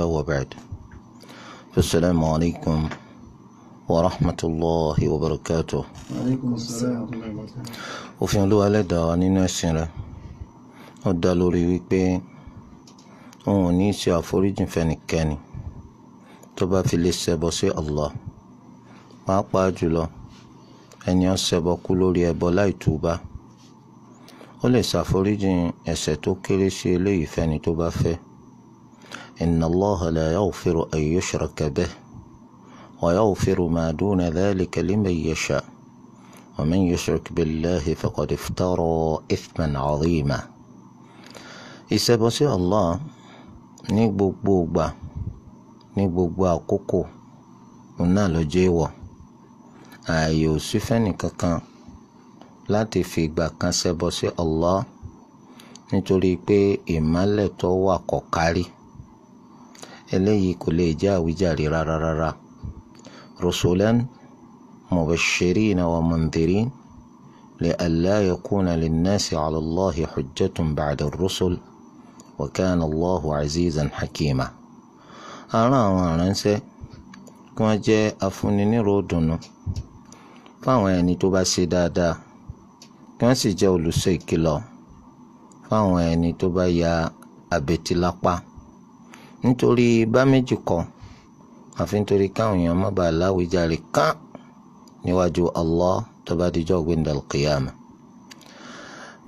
وبعد السلام عليكم ورحمة الله وبركاته. وعليكم السلام ورحمة الله وبركاته. òfin Olúwa Ẹlẹ́dàá wa nínú ẹ̀sìn rẹ̀ ó dá lórí wípé òun ò ní ṣe àforíjìn fẹ́nikẹ́ni tó bá fi lè ṣẹbọ sí Allah, pàápàá jùlọ ẹni ó ṣẹbọ kú lórí ẹbọ láì túbá. ó lè ṣàforíjìn ẹ̀ṣẹ̀ tó kéré sí eléyìí fẹ́ni tó bá fẹ́. inna Allaha la yaghfiru an yushraka bihi wa yaghfiru ma duna dhalika liman yasha wa man yushrik billahi faqad iftara ithman 'azima. ìṣẹbọ sí Allah ní gbogbo ìgbà ní gbogbo àkókò òun náà ló jẹ́ èèwọ̀. ààyè ò sí fẹ́ni kankan láti fi ìgbà kan ṣẹbọ sí Allah nítorí pé ìmọ́lẹ̀ tó wà kò kárí. eléyìí kò lè jẹ́ àwíjàre rárá. rusulan mubashirina wa mundhirin li'alla yakuna linnasi 'ala Allahi hujjatun ba'da ar-rusul wa kana Allahu 'azizan hakima. àwọn aránṣẹ́ kí wọ́n jẹ́ afúninírò dùnnú fáwọn ẹni tó bá ṣe dáadáa, kí wọ́n sì jẹ́ olùṣọ́ ìkìlọ̀ fáwọn ẹni tó bá ya àbètílápá. nítorí bá méjì kọ́ àfi nítorí káwọn èèyàn má bàa láwíjàre kán níwájú Allah tó bá dijọ́ gbẹ̀ndàl qiyama.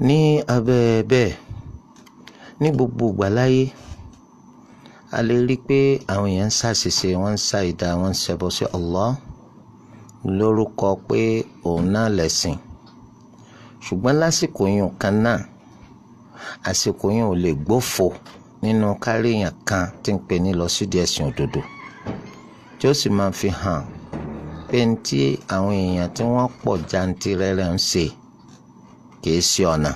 ní abẹ́ bẹ́ẹ̀, ní gbogbo ìgbà láyé a lè rí i pé àwọn èèyàn ń ṣàṣìṣe, wọ́n ń ṣàìdá, wọ́n ń ṣẹbọ sí Allah lórúkọ pé òun náà lẹ̀sìn. ṣùgbọ́n lásìkò yìí kan náà, àsìkò yìí ò lè gbófo nínú kárí èèyàn kan tí ń pè ní lọ sídìí ẹ̀sìn òdodo, tí ó sì máa fi hàn pé ní tí àwọn èèyàn tí wọ́n pọ̀ jantirẹrẹ ń ṣe kìí ṣe ọ̀nà.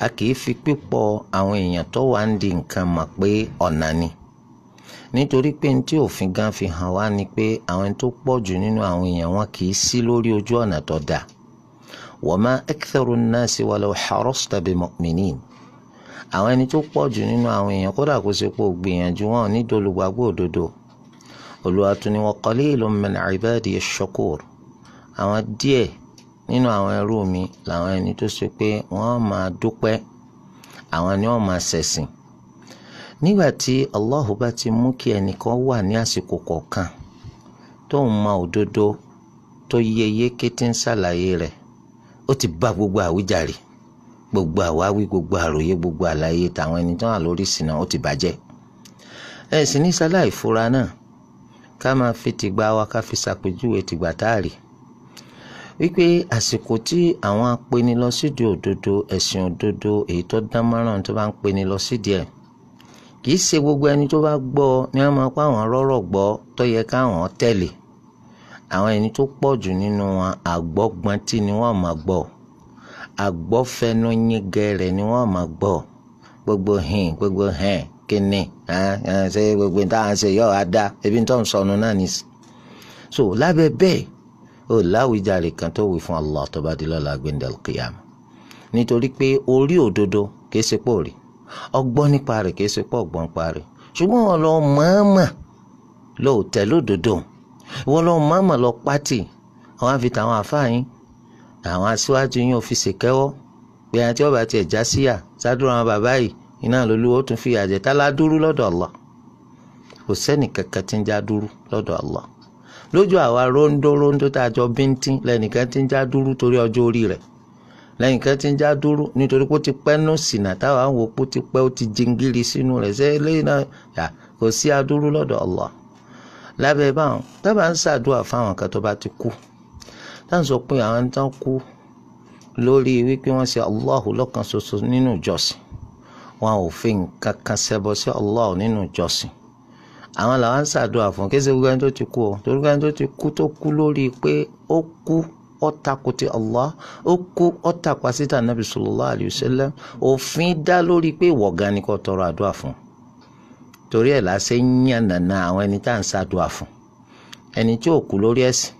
a kìí fi pípọ̀ àwọn èèyàn tó wà ń di nǹkan mọ̀ pé ọ̀nà ni, nítorí pé ní tí òfin gan fi hàn wá ni pé àwọn tó pọ̀ jù nínú àwọn èèyàn wọn kìí sí lórí ojú ọ̀nà tó dáa. wa ma aktharu nnasi walau harasta bimu'minin. àwọn ẹni tó pọ̀ jù nínú àwọn èèyàn kódà kó ṣe pé ó gbìyànjú, wọn ò ní dolùgbàgbọ́ òdodo. Olúwa tún ní wa qalilun min ibadiya ash-shakur. àwọn díẹ̀ nínú àwọn ẹrú mi làwọn ẹni tó ṣe pé wọ́n máa dúpẹ́, àwọn ni wọ́n máa ṣẹ̀sìn. nígbà tí Allahu bá ti mú kí ẹnìkan wà ní àsìkò kọ̀ọ̀kan tó ń mọ òdodo tó yẹ yéké tí ń ṣàlàyé rẹ̀, ó ti bá gbogbo àwíjàre, gbogbo àwáwí, gbogbo àròyé, gbogbo àlàyé tàwọn ẹni tó wà lórí ìsìn náà ó ti bàjẹ́. ẹ sì ní sáláì fura náà ká máa fi tìgbà wa ká fi ṣàpèjúwe tìgbà táàrí wípé àsìkò tí àwọn apẹni lọ sídìí òdodo, ẹ̀sìn òdodo èyí tó dán mọ́ràn tó bá ń peni lọ sídìí ẹ̀, kìí ṣe gbogbo ẹni tó bá gbọ́ ni wọ́n máa pa àwọn rọ́rọ̀ gbọ́ tó yẹ káwọn tẹ̀lé. àwọn ẹni tó pọ̀ jù nínú wọn àgbọ́gbọ́n tí ni wọ́n máa gbọ́, àgbọ́fẹ́nu yín gẹ̀rẹ̀ ni wọ́n máa gbọ́. gbogbo kíni ṣe gbogbo táwọn ṣe yọ adá ebi tó ń sọnù náà ní. so lábẹ́ bẹ́ẹ̀ ó láwíjàre kan tó wí fún Allah tó bá di lọ́la gbẹ̀ndẹ̀l qiyama, nítorí pé orí òdodo kìí ṣe pọ̀ rí, ọgbọ́n nípa rẹ̀ kìí ṣe pọ̀ ọgbọ́n nípa rẹ̀, ṣùgbọ́n wọn lọ mọ̀ọ́mọ̀ lọ tẹ̀ lódodo, wọn lọ mọ̀ọ́mọ̀ lọ pátì. àwọn àfi tàwọn àfáàyín àwọn aṣíwájú yín ò fi ṣèkẹ́wọ́ pé àti ọba tiẹ̀ já síyà sádúró àwọn bàbá yìí iná lolúwo tún fi àjẹ tálá dúró lọ́dọ̀ Allah. kò sẹ́nì kankan tí ń já dúró lọ́dọ̀ Allah. lójú àwa róńdó tá a jọ bíntín lẹ́nìkan tí ń já dúró torí ọjọ́ orí rẹ̀, lẹ́nìkan tí ń já dúró nítorí pé ó ti pẹ́ nù sínà táwa ń wò pé ó ti pẹ́, ó ti jingiri sínú rẹ̀ ṣe lẹ́yìn náà yà kò sí adúró lọ́dọ̀ Allah. lábẹ́ báwọn tábà ń ṣàdúrà fáwọn kan tó bá ti kú, táwọn sọ pé àwọn tán kú lórí wípé wọ́n ṣe Allahu lọ́kan ṣoṣo nínú ìjọsìn, wọn ò fi nǹkan kan ṣẹbọ sí Allah nínú ìjọsìn, àwọn làwọn ń ṣàdúrà fún. kí ṣe gbogbo ẹni tó ti kú o, torí ẹni tó ti kú tó kú lórí pé ó kú ó takò ti Allah, ó kú ó takò síta Nabi sallallahu alayhi wa sallam, òfin dá lórí pé ìwọ̀gá ni kò tọrọ àdúrà fún. torí ẹ̀ láṣẹ yàn nàna àwọn ẹni tá à ń ṣàdúrà fún. ẹni tí ò kú lórí ẹ̀sìn,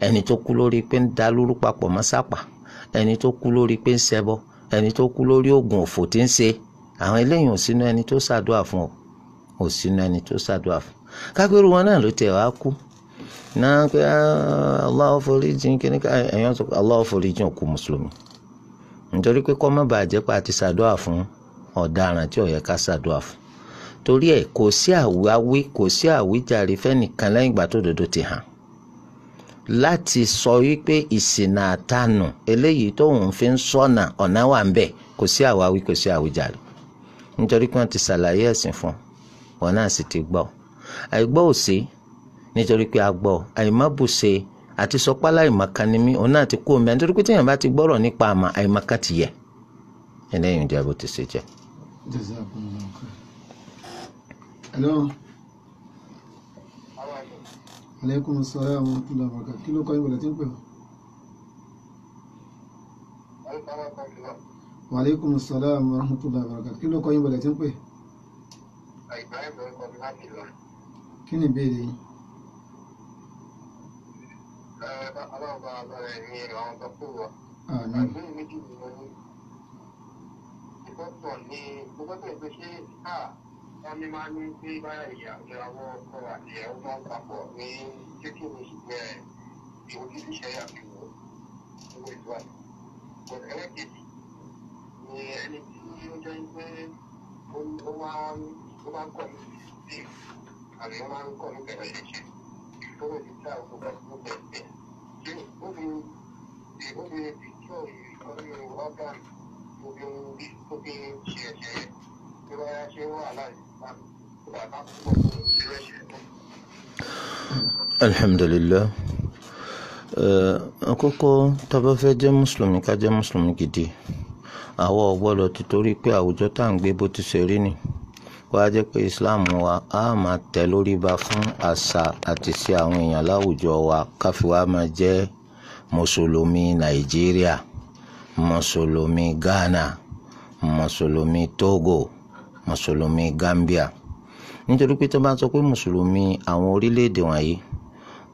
ẹni tó kú lórí pé ń da lóru papọ̀ mọ́ sápà, ẹni tó kú lórí pé ń ṣẹbọ, ẹni tó kú lórí oògùn òfò tí ń ṣe, àwọn eléyìí ò sínú ẹni tó ṣàdúrà fún ọ. ò sínú ẹni tó ṣàdúrà fún kápẹ́rù wọn náà ló tẹ̀ wá kú náà pé Allah foríjìn kíní ká ẹ̀yàn sọ pé Allah foríjìn òkú mùsùlùmí nítorí pé kọ́ mọ́ bàjẹ́ pé a ti ṣàdúrà fún ọ̀daràn tí ò yẹ ká ṣàdúrà fún torí ẹ̀ kò sí àwáwí kò sí àwíjàre fẹ́nìkan lẹ́yìn ìgbà tó dodo ti hàn láti sọ wípé ìṣìnà àtànù eléyìí tóun fi ń sọ̀nà ọ̀nà wà ń bẹ̀ kò sí àwáwí kò sí àwíjàre nítorí pé wọ́n ti ṣàlàyé ẹ̀sìn fún wọn náà sì ti gbọ́ àìgbọ́ òsè nítorí pé a gbọ́ àìmọ́bùṣe àti sọpálá ìmọ̀kanimí òun náà ti kú omi nítorí pé téèyàn bá ti gbọ́rọ̀ nípa àmọ́ àìmọ̀kan ti yẹ ẹlẹ́yìn ìjà bó ti ṣe jẹ́. Hello. Alaikum salaam wa rahmatullahi wa barakatuh. Kí ló kọ́ ìwọ̀lẹ̀ tí ń pè ọ́? Wa alaikum salaam wa rahmatullahi wa barakatuh. Kí ló kọ́ ìwọ̀lẹ̀ tí ń pè? Kí ni ìbéèrè yìí? Wọ́n ní máa ní pé báyà ìyàwó ọkọ àti ìyàwó máa ń papọ̀ ní títí ní ṣùgbọ́n ìwòjú ìṣẹ́ àfihàn owó ìtúwàlẹ̀. But ẹlẹ́kejì ni ẹni tí ó jẹ́ pé ó máa ń kọ́ ní sí àbí ó máa ń kọ́ ní bẹ̀rẹ̀ ṣẹ̀ṣẹ̀ tó lè fi dá òkú bá tó bẹ̀rẹ̀ bẹ̀rẹ̀. Ṣé ó fi tí ó ìkọ́ni ọ̀gá tó fi ṣe ẹ̀ṣẹ̀ tó bá yá ṣe wà láì alhamdulillah àkọ́kọ́ tá bá fẹ́ jẹ́ mùsùlùmí ká jẹ́ mùsùlùmí gidi àwa ò gbọ́dọ̀ títorí pé àwùjọ tá à ń gbé bó ti ṣe rí ni wá jẹ́ pé islam wa á máa tẹ̀ lórí ba fún àṣà àti sí àwọn èèyàn láwùjọ wa káfí wa máa jẹ́ mùsùlùmí nàìjíríà mùsùlùmí ghana mùsùlùmí togo mùsùlùmí Gambia nítorí pé tó bá sọ pé mùsùlùmí àwọn orílẹ̀-èdè wọ̀nyí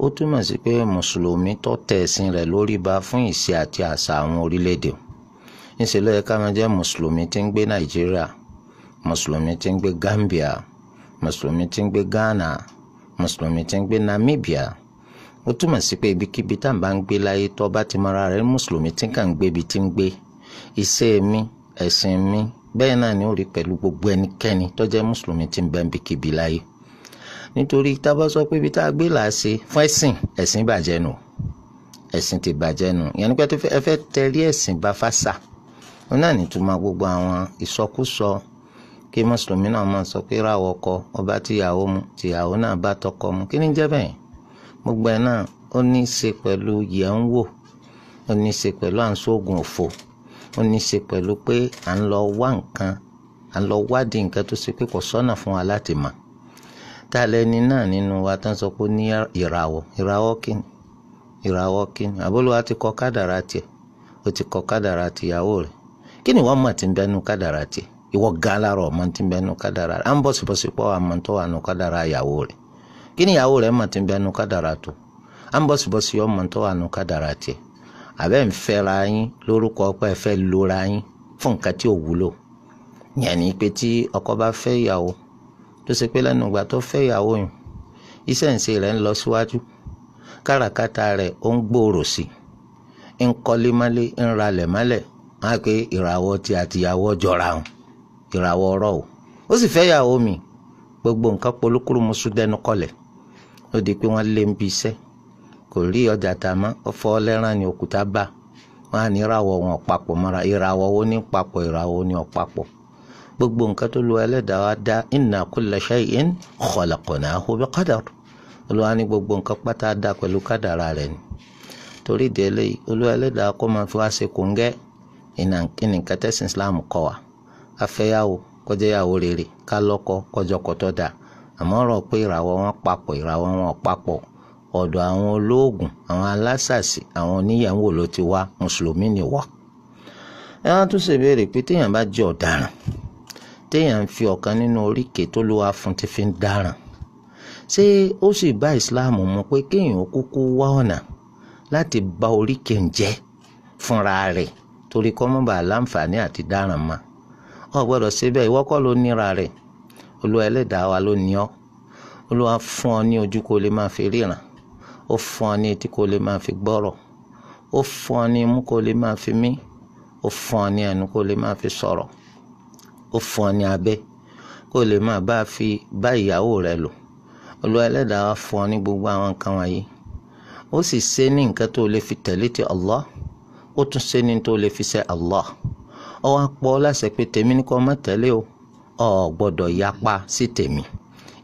ó túmọ̀ sí pé mùsùlùmí tó tẹ̀ ẹ̀sìn rẹ̀ lórí ba fún ìṣe àti àṣà àwọn orílẹ̀-èdè níṣẹ́ ló yẹ ká máa jẹ́ mùsùlùmí tí ń gbé Nàìjíríà mùsùlùmí tí ń gbé Gambia mùsùlùmí tí ń gbé Ghana mùsùlùmí tí ń gbé Namibia ó túmọ̀ sí pé ibikíbi tá à ń bá ń gbé láyé tó bá ti mara rẹ̀ mùsùlùmí tí kàn ń gbé ibi tí ń gbé iṣẹ́ mi ẹ̀sìn mi bẹ́ẹ̀ náà ni ó rí pẹ̀lú gbogbo ẹnikẹ́ni tó jẹ́ mùsùlùmí tí ń bẹ níbikíbi láyé nítorí tá bá sọ pé ibi tá a gbé là á ṣe fún ẹ̀sìn bàjẹ́ nù ẹ̀sìn ti bàjẹ́ nù ìyẹn ni pé ẹ fẹ́ tẹ̀lé ẹ̀sìn bá fásà ó náà nítumọ̀ gbogbo àwọn ìsọkúsọ kí mùsùlùmí náà máa sọ pé ráwọ ọkọ ọba tíyàwó mu tíyàwó náà bá tọkọ mu kí ni jẹ́ bẹ́ẹ̀ gbogbo ẹ̀ náà ó ní í ṣe pẹ̀lú yẹ̀ ń wò ó ní í ṣe pẹ̀lú à ń sóògùn òfò ó ní í ṣe pẹ̀lú pé à ń lọ wá nǹkan à ń lọ wádìí nǹkan tó ṣe pé kò sọ́nà fún wa láti mọ̀ tá a lẹ́ni náà nínú wa tán sọ pé ó ní ìràwọ̀ kíni àbólúwa ti kọ kádàrá tiẹ̀ ó ti kọ kádàrá tìyàwó rẹ̀ kí ni wọ́n mọ̀ tí ń bẹ́nu kádàrá tiẹ̀ ìwọ gan lára ọmọ tí ń bẹ́nu kádàrá rẹ̀ à ń bọ̀sibọ̀si pọ̀ àmọ́ tó wà nù kádàrá ìyàwó rẹ̀ kí ni ìyàwó rẹ̀ mọ̀ tí ń bẹ́nu kádàrá tó à ń bọ̀sibọ̀si ọmọ tó wà nù kádàrá tiẹ̀ àbẹ́ ń fẹ́ra yín lórúkọ pé ẹ fẹ́ lora yín fún nǹkan tí ò wúlò yẹn ni pé tí ọkọ bá fẹ́ ìyàwó tó ṣe pé lẹ́nu ìgbà tó fẹ́ ìyàwó yìí iṣẹ́ ìṣe rẹ̀ ń lọ síwájú káràkátà rẹ̀ ó ń gbòòrò sí ń kọ́lé mọ́lé ń ralẹ̀ mọ́lẹ̀ wọ́n á pé ìràwọ̀ ti àtìyàwó jọra hàn ìràwọ̀ ọ̀rọ̀ o ó sì fẹ́ ìyàwó mi gbogbo nǹkan polúkúrú musu dẹnu kọlẹ̀ ó di pé wọ́n lé ń bi iṣẹ́ kò rí ọjà tà mọ́ ọ̀fọ̀ lẹ́ràn ní òkúta bá wọn á ní ìràwọ̀ wọn papọ̀ mọ́ra ìràwọ̀ wo ní papọ̀ ìràwọ̀ ní ọ̀pápọ̀ gbogbo nǹkan tó lu ẹlẹ́dàá wa dá inna kulla shay'in khalaqnahu bi qadar olúwa ní gbogbo nǹkan pátá dá pẹ̀lú kádàrá rẹ̀ ni torí ìdí eléyìí olúwa ẹlẹ́dàá kó máa fi wá ṣe kòńgẹ́ ìnàkíní kẹtẹ́sìn Islam kọ́ wa afẹ́yàwó kọjá yàwó rere ká lọ́kọ kọjọkọ tó dáa àmọ́ ọ̀rọ̀ pé ìràwọ̀ wọn papọ̀ ìràwọ̀ wọn papọ̀ ọ̀dọ̀ àwọn olóògùn àwọn alásàsì àwọn oníyẹ̀wò ló ti wá mùsùlùmí ni wá. ẹ wá tún ṣe béèrè pé téèyàn bá jẹ́ ọ̀daràn téèyàn ń fi ọ̀kan nínú oríkèé tó ló wá fún ti fi ń dáràn ṣé ó sì bá ìsìláàmù mu pé kéèyàn kúkú wá ọ̀nà láti bà oríkèé ń jẹ́ fúnra rẹ̀ torí kọ́ mọ́ bá láǹfààní àti dáràn mọ́ ọ gbọ́dọ̀ ṣe bẹ́ẹ̀ ìwọ kọ́ ló níra rẹ̀ Olúwa ẹlẹ́dàá wa ló ní ọ́. Olúwa fún ọ ní ojú kó lè máa fi ríran, ó fún ọ ní etí kó lè máa fi gbọ́rọ̀, ó fún ọ ní imú kó lè máa fi mí, ó fún ọ ní ẹnu kó lè máa fi sọ̀rọ̀, ó fún ọ ní abẹ́ kó lè máa bá ìyàwó rẹ lò. Olúwa ẹlẹ́dàá wa fún ọ ní gbogbo àwọn nǹkan wọ̀nyí. Ó sì ṣe ní nǹkan tó lè fi tẹ̀lé ti Allah, ó tún ṣe ní tó lè fi ṣe Allah. Ó wá pọ̀ láṣẹ pé tèmi ní kó má tẹ̀lé o, ò gbọ́dọ̀ yapa sí tèmi.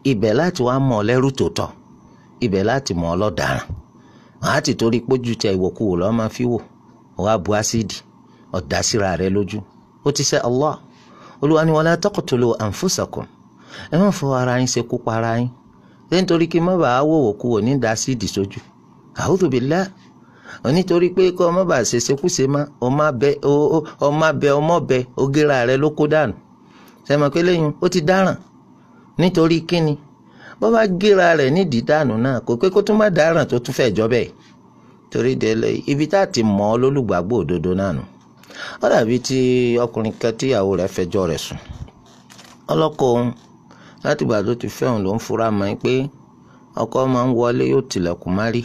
Ibẹ̀ láti wá mọ̀ ọ́ lẹ́rú tòótọ́, ibẹ̀ láti mọ̀ ọ́ lọ́daràn. Àá ti torí pójú tẹ ìwòkuwò lọ́ máa fi wò, ó wá bu ásíìdì, ọ̀dà síra rẹ lójú, ó ti ṣe Allah. Olúwa ní wala taqtulu anfusakum, ẹ má fọ ara yín ṣekú pa ara yín. Ṣé nítorí kí má bàa wòwòkuwò ní dá ásíìdì sójú? A'udhu billah. Nítorí pé kọ́ má bàa ṣe ṣekúṣe má, ọmọ bẹ ogera rẹ ló kó dànù. Ṣé mọ̀ pé lẹ́yìn ó ti dáràn? Nítorí kíni? Bó bá gera rẹ̀ nídìí dànù náà kò pé kó tún má dáràn tó tún fẹ́ jọ bẹ́ẹ̀. Torí délé ibi tá ti mọ̀ ọ́ lólùgbàgbọ́ òdodo náà nù. Ó dàbí tí ọkùnrin kan tíyàwó rẹ̀ fẹjọ́ rẹ̀ sùn. Ọlọ́kọ òun láti ìgbà tó ti fẹ́ òun ló ń fura mọ́ pé ọkọ máa ń wọlé yóò tilẹ̀kùn márí.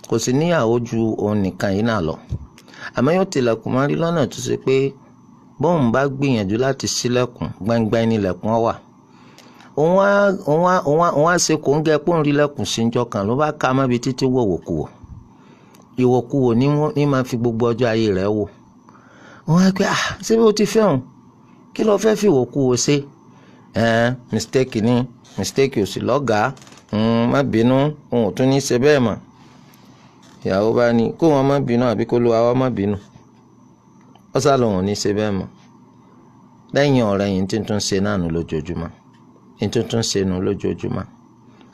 Kò sí níyàwó ju òun nìkan yìí náà lọ. Àmọ́ yóò tilẹ̀kùn márí lọ́nà tó ṣe pé bóun bá gbìyànjú láti ṣílẹ̀kùn gbangba nílẹ̀kùn wà. Òun á ṣe kò ń gẹ pé òun rí lẹ́kùn sí njọ́ kan ló bá ka mọ́bi títí wòwòkuwò. Ìwòkuwò ní máa fi gbogbo ọjọ́ ayé rẹ̀ wò. Wọ́n á pé ṣé bí o ti fẹ́ òun kí ló fẹ́ fi ìwòkuwò ṣe? Mistake ni mistake ò sí lọ́gàá, má bínú, òun ò tún ní ṣe bẹ́ẹ̀ mọ́. Ìyàwó bá ní kó wọn má bínú àbí kó ló wa má bínú. Ó sá lòun ò ní ṣe bẹ́ẹ̀ mọ́. Lẹ́yìn ọ̀rẹ́ yìí tí tún ṣe náà nù lójoojúmọ́, tún ṣe nù lójoojúmọ́.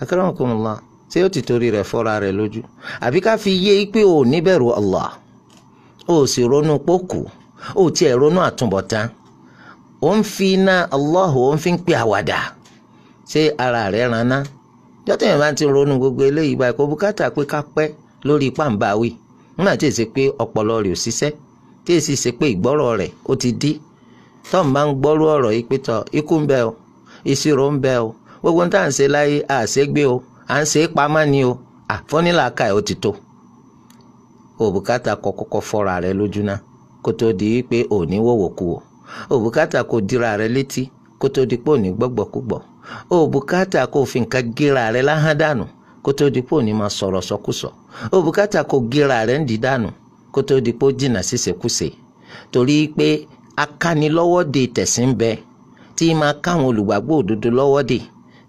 Akramakumullah, ṣé ó ti torí rẹ̀ fọ́ra rẹ̀ lójú? Àbí ká fi yé pé ò ní bẹ̀rù Allah, ó sì ronú pókù, ó tiẹ̀ ronú àtúbọ̀tán. Ó ń fi iná Allah, ó ń fi ń pè àwàdà. Ṣé ara rẹ̀ raná? Jọ́tẹ̀ yẹn bá ti ronú gbogbo eléyìí báyìí kò bùkátà pé ká pẹ́ lórí pàǹbáwí. Nígbà tí èsì pé ọpọlọ rẹ̀ ò ṣiṣẹ́, tí èsì ṣe pé ìgbọ́rọ̀ rẹ̀ ó ti dí. Tọ́m bá ń gbọ́rú ọ̀rọ̀ yìí pé tọ́ ikú ń bẹ o, ìṣirò ń bẹ o, gbogbo ń tà ń ṣe láyé àṣegbé o, à ń ṣe é pamọ́ ni o, àfọ́nílàákà ẹ̀ ó ti tó. Òbùkátà kọ́kọ́ fọ́ra rẹ̀ lójú náà kó tó di pé ò ní wòwòkuwò. Òbùkátà kó dira rẹ̀ létí kó tó di pé ò ní gbọ́gbọ́kúgbọ̀. Òbùkátà kó fi nǹkan gíra rẹ̀ láhán dànù kó tó di pé ò ní máa sọ̀rọ̀ sọkúsọ. Òbùkátà kó gíra rẹ̀ ń dì dànù kó tó di pé ó jìnnà sí ṣekúṣe. Torí pé akánilọ́wọ́de tẹ̀sìn bẹ tí máa káwọn olùgbàgbọ́ òdodo lọ́wọ́de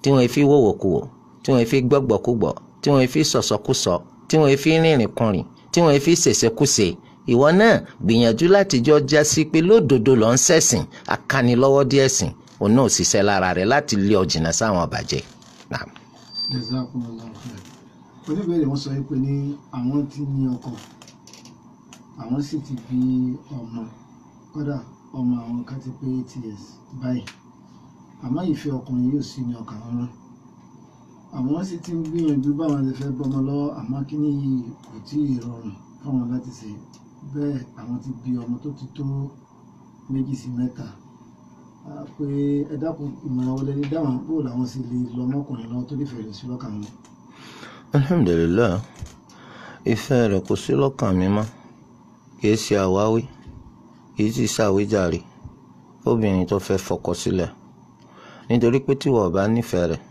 tí wọ́n fi wòwòkuwò, tí wọ́n fi gbọ́gbọ́kúgbọ̀, tí wọ́n fi sọ̀sọkúsọ, tí wọ́n fi rìnrìn kùnrin, tí wọ́n fi ṣèṣekúṣe. Ìwọ náà gbìyànjú láti jọ já sí pé lódodo ló ń ṣẹ̀sìn, akánilọ́wọ́de ẹ̀sìn òun náà ṣiṣẹ́ lára rẹ̀ láti lé ọ jìnnà sáwọn àbàjẹ́. Oníbèrè wọn sọ pé ní àwọn tí ní ọkọ, àwọn sì ti bí ọmọ, kódà ọmọ àwọn kan ti pé 8 years báyìí, àmọ́ ìfẹ́ ọkùnrin yóò sí ní ọkàn wọn mọ́. Àwọn sì ti ń gbìyànjú báwọn lè fẹ́ bọ́mọ lọ́wọ́, àmọ́ kí ni yìí kò tí ì rọrùn fáwọn láti ṣe bẹ́ẹ̀. Àwọn ti bí ọmọ tó ti tó 2 sí 3, pé ẹ dákun ìmọ̀ràn wọlé ní dáhùn bó làwọn sì lè lọ ọmọkùnrin lọ́wọ́ tó nífẹ̀ẹ́ rẹ̀ sí lọ́kàn wọn. Alhamdulillah, ìfẹ́ rẹ̀ kò sí lọ́kàn mi mọ́, kì í ṣe àwáwí, kì í sì ṣàwíjàre obìnrin tó fẹ́ fọkọ sílẹ̀. Nítorí pé tí wọ́n bá nífẹ̀ẹ́ rẹ̀,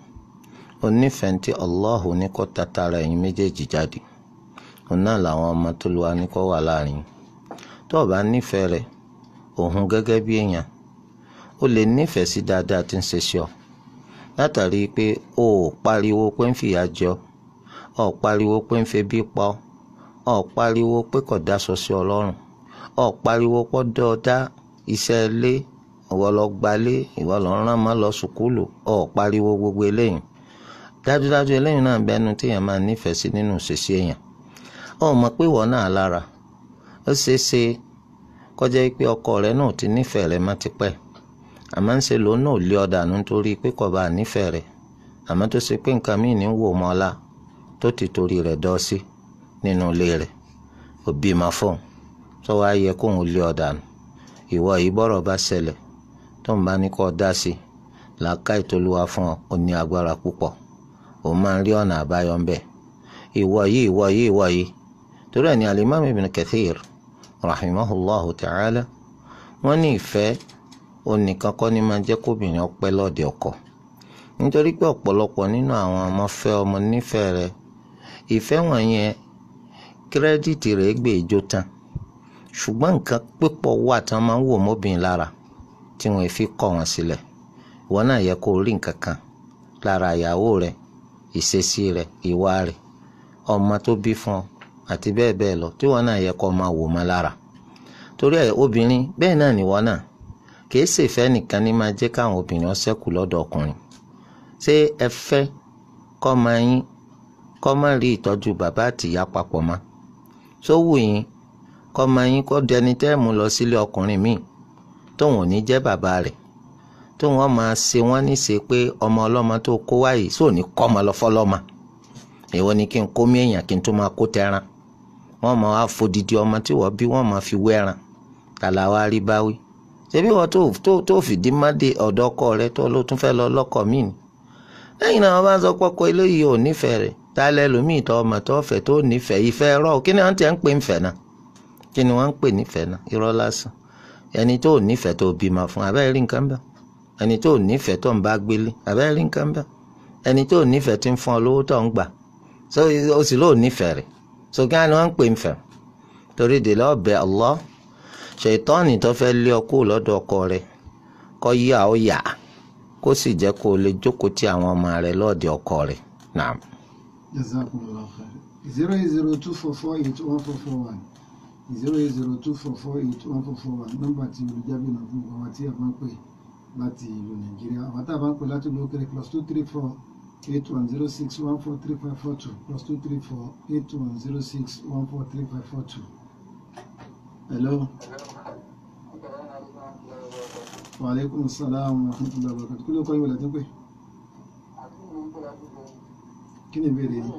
ó nífẹ̀ẹ́ tí Allahu ní kó tatara ẹ̀yin méjèèjì jáde. Òun náà làwọn ọmọ tó lu wa ní kó wà láàrin. Tó o bá nífẹ̀ẹ́ rẹ̀, òun gẹ́gẹ́ bí èèyàn, ó lè nífẹ̀ẹ́ sí dáadáa tí ń ṣe sí ọ. Látàrí pé o ò pariwo pé ń fìyà jẹ ọ́, o ò pariwo pé ń febi pa ọ́, o ò pariwo pé kò dáṣọ sí ọ lọ́rùn, o ò pariwo pé dọ́ dá iṣẹ́ ilé, ìwọ lọ gbalé, ìwọ lọ rán mọ́ lọ sùkúlù, o ò pariwo gbogbo eléyìí. Dájúdájú eléyìí náà bẹnu téèyàn máa nífẹ̀ẹ́ sí nínú ìṣesí èèyàn. Ó mọ̀ pé ìwọ náà lára, ó ṣeé ṣe kọjá pé ọkọ rẹ náà ti nífẹ̀ẹ́ rẹ má ti pẹ́, àmọ́ ń ṣe lòun náà lé ọ dànù nítorí pé kò bá nífẹ̀ẹ́ rẹ̀, àmọ́ tó ṣe pé nǹkan míì ní wò mọ́ ọlá tó ti torí rẹ̀ dọ́ sí nínú ilé rẹ̀, òbí máa fọ́n tó wá yẹ kóun lé ọ dànù. Ìwọ yìí bọ́rọ̀ bá ṣẹlẹ̀ tó ń bá ní kó dá sí, làákàyè tó lùwà fún ọ ó ní agbára púpọ̀, ó máa ń rí ọ̀nà àbáyọ ń bẹ̀. ìwọ yìí torí ẹ̀ ní al-Imam Ibn Kathir rahimahullahu ta'ala wọ́n ní ìfẹ́ onìkan kọ́ ni máa jẹ́ kóbìnrin ọpẹ́ lọ́ọ̀dẹ ọkọ, nítorí pé ọ̀pọ̀lọpọ̀ nínú àwọn ọmọ fẹ́ ọmọ nífẹ̀ẹ́ rẹ̀, ìfẹ́ wọ̀nyẹn kírẹ́dìtì rẹ̀ gbé ijó tán, ṣùgbọ́n nǹkan pípọ̀ wà tí wọ́n máa ń wò mọ́bìnrin lára tí wọ́n fi kọ̀ wọ́n sílẹ̀. ìwọ náà yẹ kó rí nǹkan kan lára ìyàwó rẹ̀, ìṣesí rẹ̀, ìwà rẹ̀, ọmọ tó bí fún ọ àti bẹ́ẹ̀ bẹ́ẹ̀ lọ tí wọ́n náà yẹ kó máa wò mọ́ lára. torí ẹ̀ obìnrin bẹ́ẹ̀ náà nìwọ náà kìí ṣèfẹ́ nìkan ní máa jẹ́ káwọn obìnrin ṣẹ́kù lọ́dọ̀ ọkùnrin. ṣé ẹ fẹ́ kọ́ máa yín kọ́ máa rí ìtọ́jú bàbá àtìyá papọ̀ mọ́? ṣó wù yín kọ́ máa yín kọ́ dẹni tẹ́ẹ̀mù lọ sílé ọkùnrin míì tóun ò ní jẹ́ bàbá rẹ̀, tóun wọ́n máa ṣe wọ́n níṣe pé ọmọ ọlọ́mọ tó kó wáyé sóò ní kọ́ ọmọ lọ fọ́lọ́mọ. èwo ni kí n kó mí èèyàn kí n tó máa kó tẹran? wọ́n máa wá fodidi ọmọ tí wọ́n bí wọ́n máa fi wẹ́ran. tàlà wa rí báwí? ṣebí wọ́n tó fìdí mádé ọ̀dọ̀ ọkọ rẹ̀ tó ló tún fẹ́ lọ lọ́kọ míì ni. lẹ́yìn náà wọ́n bá ń sọ pọ́kọ eléyìí ò nífẹ̀ẹ́ rẹ̀, tálẹ́ lòmíì tó ọmọ tó fẹ́ tó nífẹ̀ẹ́ ìfẹ́ rọ̀. kí ni wọ́n ti ń pè nífẹ̀ẹ́ náà? kí ni wọ́n ń pè nífẹ̀ẹ́ náà? irọ́ lásán. ẹni tó nífẹ̀ẹ́ tó bímọ fún abẹ́rẹ́ rí nǹkan bẹ́ẹ̀, ẹni tó nífẹ̀ẹ́ tó ń bá gbélé abẹ́rẹ́ rí nǹkan bẹ́ẹ̀, ẹni tó nífẹ̀ẹ́ tí ń fún ọ lówó tó ń gbà ó sì lóò nífẹ̀ẹ́ rẹ̀. so kí ni wọ́n ń pè nífẹ̀ẹ́? torí dè lọ́ọ́ bẹ Allah ṣètọ́ọ̀nì tó fẹ́ lé ọ kúrò lọ́dọ̀ ọkọ rẹ̀ kó yá ọ yá kó sì jẹ́ kó o lè jókòó tí àwọn ọmọ rẹ̀ lọ́ọ̀dẹ̀ ọkọ rẹ̀. Naam. Jazakumullahu khair. 08024481441 08024481441 nọ́mbà tí olùjábí náà fún àwọn tí a bá ń pè láti ìlú Nàìjíríà. àwọn tá a bá ń pè láti ìlú òkèrè +2348106143542 +2348106143542. Hello. Wa alaikum salam wa rahmatullahi wa barakatuh. Kí ló kọ́ ìwé láti pè? Kí ni ìbéèrè yìí?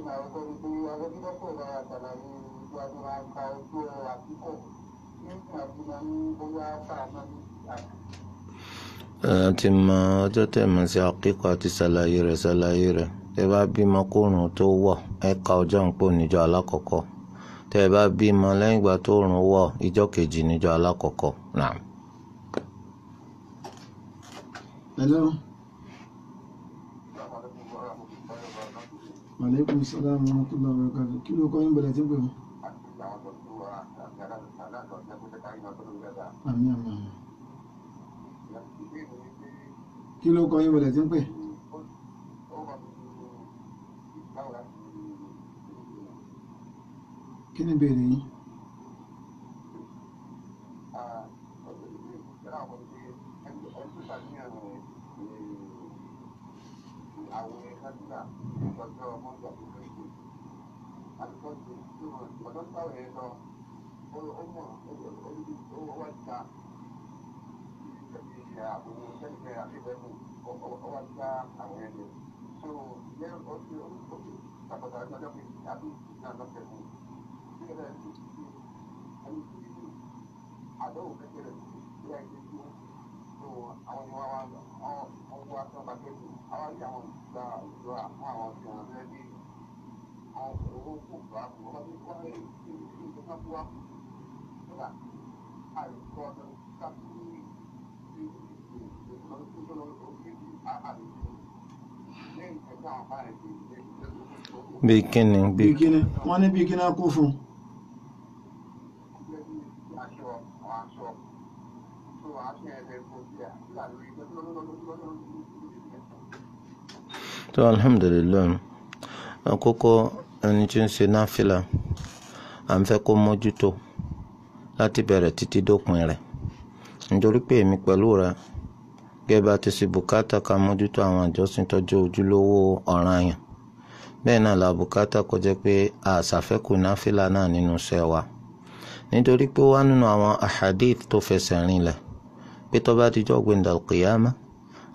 ti mọ ọjọ́ tẹ̀ mọ́ sí àkíkọ̀ àti ṣàlàyé rẹ̀. tẹ́ bá bímọ kóòrùn tó wọ̀ ẹ ka ọjọ́ ń pò níjọ́ alákọ̀ọ́kọ́. tẹ́ bá bímọ lẹ́yìn ìgbà tó rùn wọ̀ ìjọ́ kejì níjọ́ alákọ̀ọ́kọ́. Naam. Hello. Wa alaikum salam wa rahmatullahi wa barakatuh. Kí ló kọ́ yín bẹ̀rẹ̀ tí ń pè mọ́? Àmín àmín. Kí ló kọ́ yín bẹ̀rẹ̀ tí ń pè? Kí ni ìbéèrè yín? bí kíni wọ́n ní bí kíni á kó fún. tó alhamdulilayi àkọ́kọ́ ẹni tí ń ṣe náfìlà à ń fẹ́ kó mójútó láti bẹ̀rẹ̀ títí dópin rẹ̀, nítorí pé èmi pẹ̀lú rẹ̀ gẹ́gẹ́ bá ti ṣe bùkátà ká mójútó àwọn àjọsìn tọ́jú ojúlówó ọ̀ranyàn, bẹ́ẹ̀ náà la bùkátà kó jẹ́ pé a ṣàfẹ́kù náfìlà náà nínú iṣẹ́ wa, nítorí pé wá nínú àwọn ahadith tó fẹsẹ̀ rinlẹ̀ pé tó bá dijọ́ gbẹ̀ndàl qiyama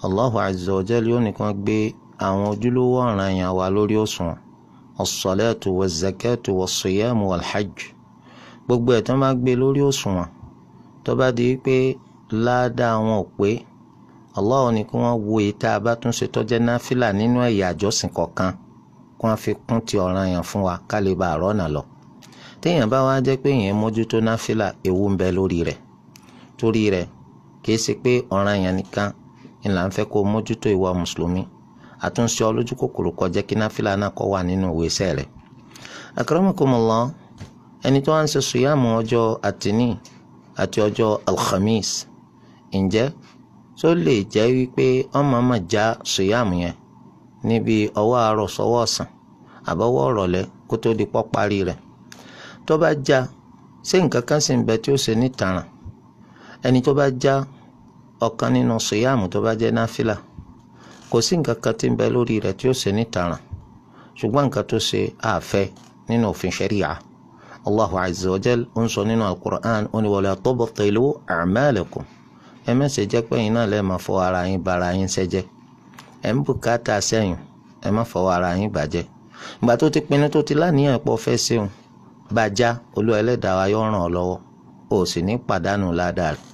Allahu azza wa jalla yóò nìkan gbé àwọn ojúlówó ọ̀ranyàn wa lórí òṣùwọ̀n as-salatu waz-zakatu was-siyamu wal-hajj. gbogbo ẹ̀ tó máa gbé lórí òṣùwọ̀n tó bá di pé ládàá wọn ò pé Allah ní kí wọ́n wo èyí tá a bá tún ṣe tó jẹ́ náfìlà nínú ẹ̀yà àjọsìn kọ̀ọ̀kan kí wọ́n fi kún ti ọ̀ranyàn fún wa ká lè bá a rọ́nà lọ. téèyàn bá wá jẹ́ pé èèyàn mójútó náfìlà ewu ń bẹ lórí rẹ̀ torí rẹ̀ kìí ṣe pé ọ̀ranyàn nìkan ni là ń fẹ́ kó mójútó ìwà mùsùlùmí àtúnṣe olójú kòkòrò kó jẹ́ kí náfìlà náà kó wà nínú ìwé iṣẹ́ rẹ̀. akramakumullah ẹni tó wá ń ṣe sùyàmù ọjọ́ àtìní àti ọjọ́ alhamis ǹjẹ́ tó lè jẹ́ wípé ọmọ ọmọ já sùyàmù yẹn níbi ọwọ́ àárọ̀ sọ́wọ́ ọ̀sán àbọ̀wọ́ ọ̀rọ̀lẹ́ kó tó di pọ́ parí rẹ̀ tó bá já ṣé nǹkan kan sì ń bẹ tí ó ṣe nítaràn ẹni tó bá já ọ̀kan nínú sùyàmù tó bá jẹ́ náfìlà kò sí nǹkan kan tí ń bẹ lórí rẹ̀ tí ó ṣe nítaràn ṣùgbọ́n nǹkan tó ṣe àfẹ́ nínú òfin ṣẹ̀ríà. Allahu azza wa jal ń sọ nínú al-Qur'an ó ní wala tubtilu a'malakum ẹ má ṣe jẹ́ pé yín náà lẹ́ẹ̀ máa fọ ara yín bara yín ṣẹ́jẹ́ ẹ̀ ń bùkátà sẹ́yìn ẹ má fọ ara yín bàjẹ́ ìgbà tó ti pinnu tó ti láníyàn pọ̀ fẹ́ ṣeun bàjá Olúwa Ẹlẹ́dàá wa yóò ràn ọ́ lọ́wọ́ o sì ní pàdánù ládàá rẹ̀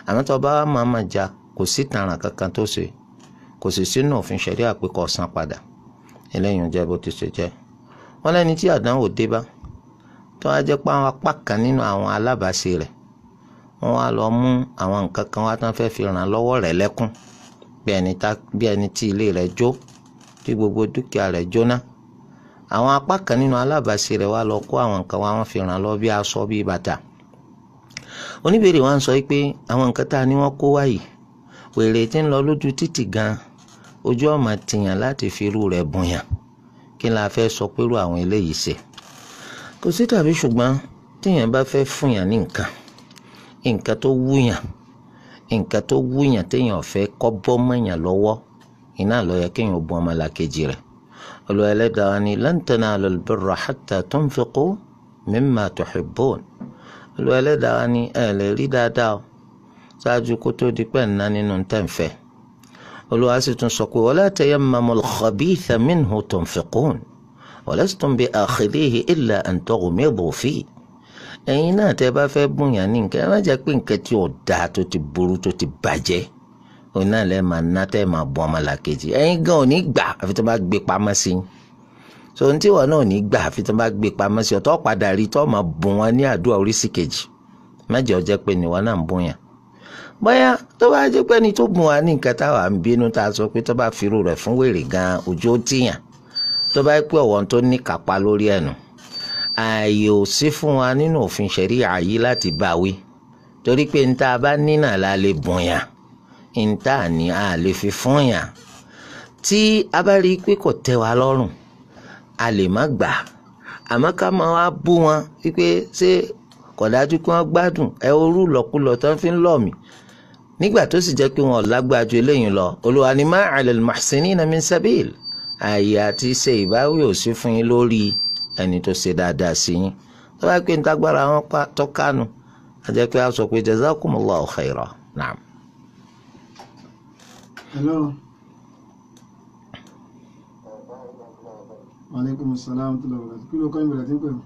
àmọ́ tó bá wà máa já kò sí ìtaràn kankan tó ṣe kò sì sínú òfin ṣẹ̀ríà pé kó san padà eléyìí jẹ́ bó ti ṣe jẹ́. wọ́n lẹ́ni tí àdánwò dé bá tó wá jẹ́ pé àwọn apá kan nínú àwọn alábàáṣe rẹ̀ wọ́n wá lọ mú àwọn nǹkan kan wá tán fẹ́ fi ràn lọ́wọ́ rẹ̀ lẹ́kún bí ẹni tí ilé rẹ̀ jó tí gbogbo dúkìá rẹ̀ jóná àwọn apá kan nínú alábàáṣe rẹ̀ wá lọ kó àwọn nǹkan wá wọ́n fi ràn lọ bí aṣọ bí bàtà. oníbèrè wa ń sọ pé àwọn nǹkan tá a ní wọ́n kó wáyìí wèrè tí ń lọ lójú títì gan ojú ọmọ tìyàn láti fi irú rẹ̀ bùnyàn kí la fẹ́ sọ pé irú àwọn eléyìí ṣe. kò sí tàbí ṣùgbọ́n téèyàn bá fẹ́ fúnyàn ní nǹkan tó wúyàn téèyàn fẹ́ kọ́ bọ́ mọ́yàn lọ́wọ́ iná ló yẹ kéèyàn bọ́ ọmọlàkejì rẹ̀. Olúwa Ẹlẹ́dàá ní lan tanalul birra hatta tunfiqu mimma tuhibbun. Olúwa Ẹlẹ́dàá ní ẹ lè rí dáadáa ṣáájú kó tó di pẹ́ ńná nínú tẹ̀ǹfẹ́. Olúwa sì tún sọ pé wala tayammamul khabitha minhu tunfiqun walastum bi akhidhihi illa an tughmidu fihi. ẹ̀yin náà tẹ́ bá fẹ́ bùnyàn ní nǹkan ẹ má jẹ́ pé nǹkan tí ò dáa tó ti burú tó ti bàjẹ́ òun náà lẹ́ẹ̀ máa ná tẹ́ máa bọ́ ọmọlàkejì ẹ̀yin gan ò ní gbà àfi tó bá gbé pamọ́ sí i so ohun tí wọn náà ò ní gbà àfi tó bá gbé pamọ́ sí i ọ̀tọ̀ padà rí tó máa bùn wọn ní àdúrà oríṣi kejì má jẹ́ ó jẹ́ pé níwọ náà ń bùnyàn bóyá tó bá jẹ́ pé ẹni tó bùn wa ní nǹkan táwa ń bínú tá a sọ pé tó bá firú rẹ̀ fún wèrè gan ojú ó tìyàn tó bá pẹ́ ọ̀wọ́n tó ní kápá lórí ẹ̀nu ààyè ò sí fún wa nínú òfin ṣẹ̀ríà yìí láti bá wí torí pé níta bá nínà la lè bùnyàn níta ní a lè fi fún yàn tí a bá rí i pé kò tẹ́ wa lọ́rùn a lè má gbà àmọ́ ká máa wá bú wọn wípé ṣé kò dájú kí wọ́n gbádùn ẹ orú lọ́kùlọ̀ tó ń fi ń lọ̀ mí nígbà tó sì jẹ́ pé wọn ò lágbájú eléyìí lọ Olúwa ní ma 'ala al-muhsinina min sabil ààyè àti ṣe ìbáwí ò sí fún yín lórí ẹni tó ṣe dáadáa sí yín tó bá pé ntágbára wọn tó kánú a jẹ́ pé a sọ pé jazakumullahu khaira naam. hello. waaleykum salaam tó lọ́wọ́ kí ló kọ́ ìbẹ̀rẹ̀ tí ń pè mí.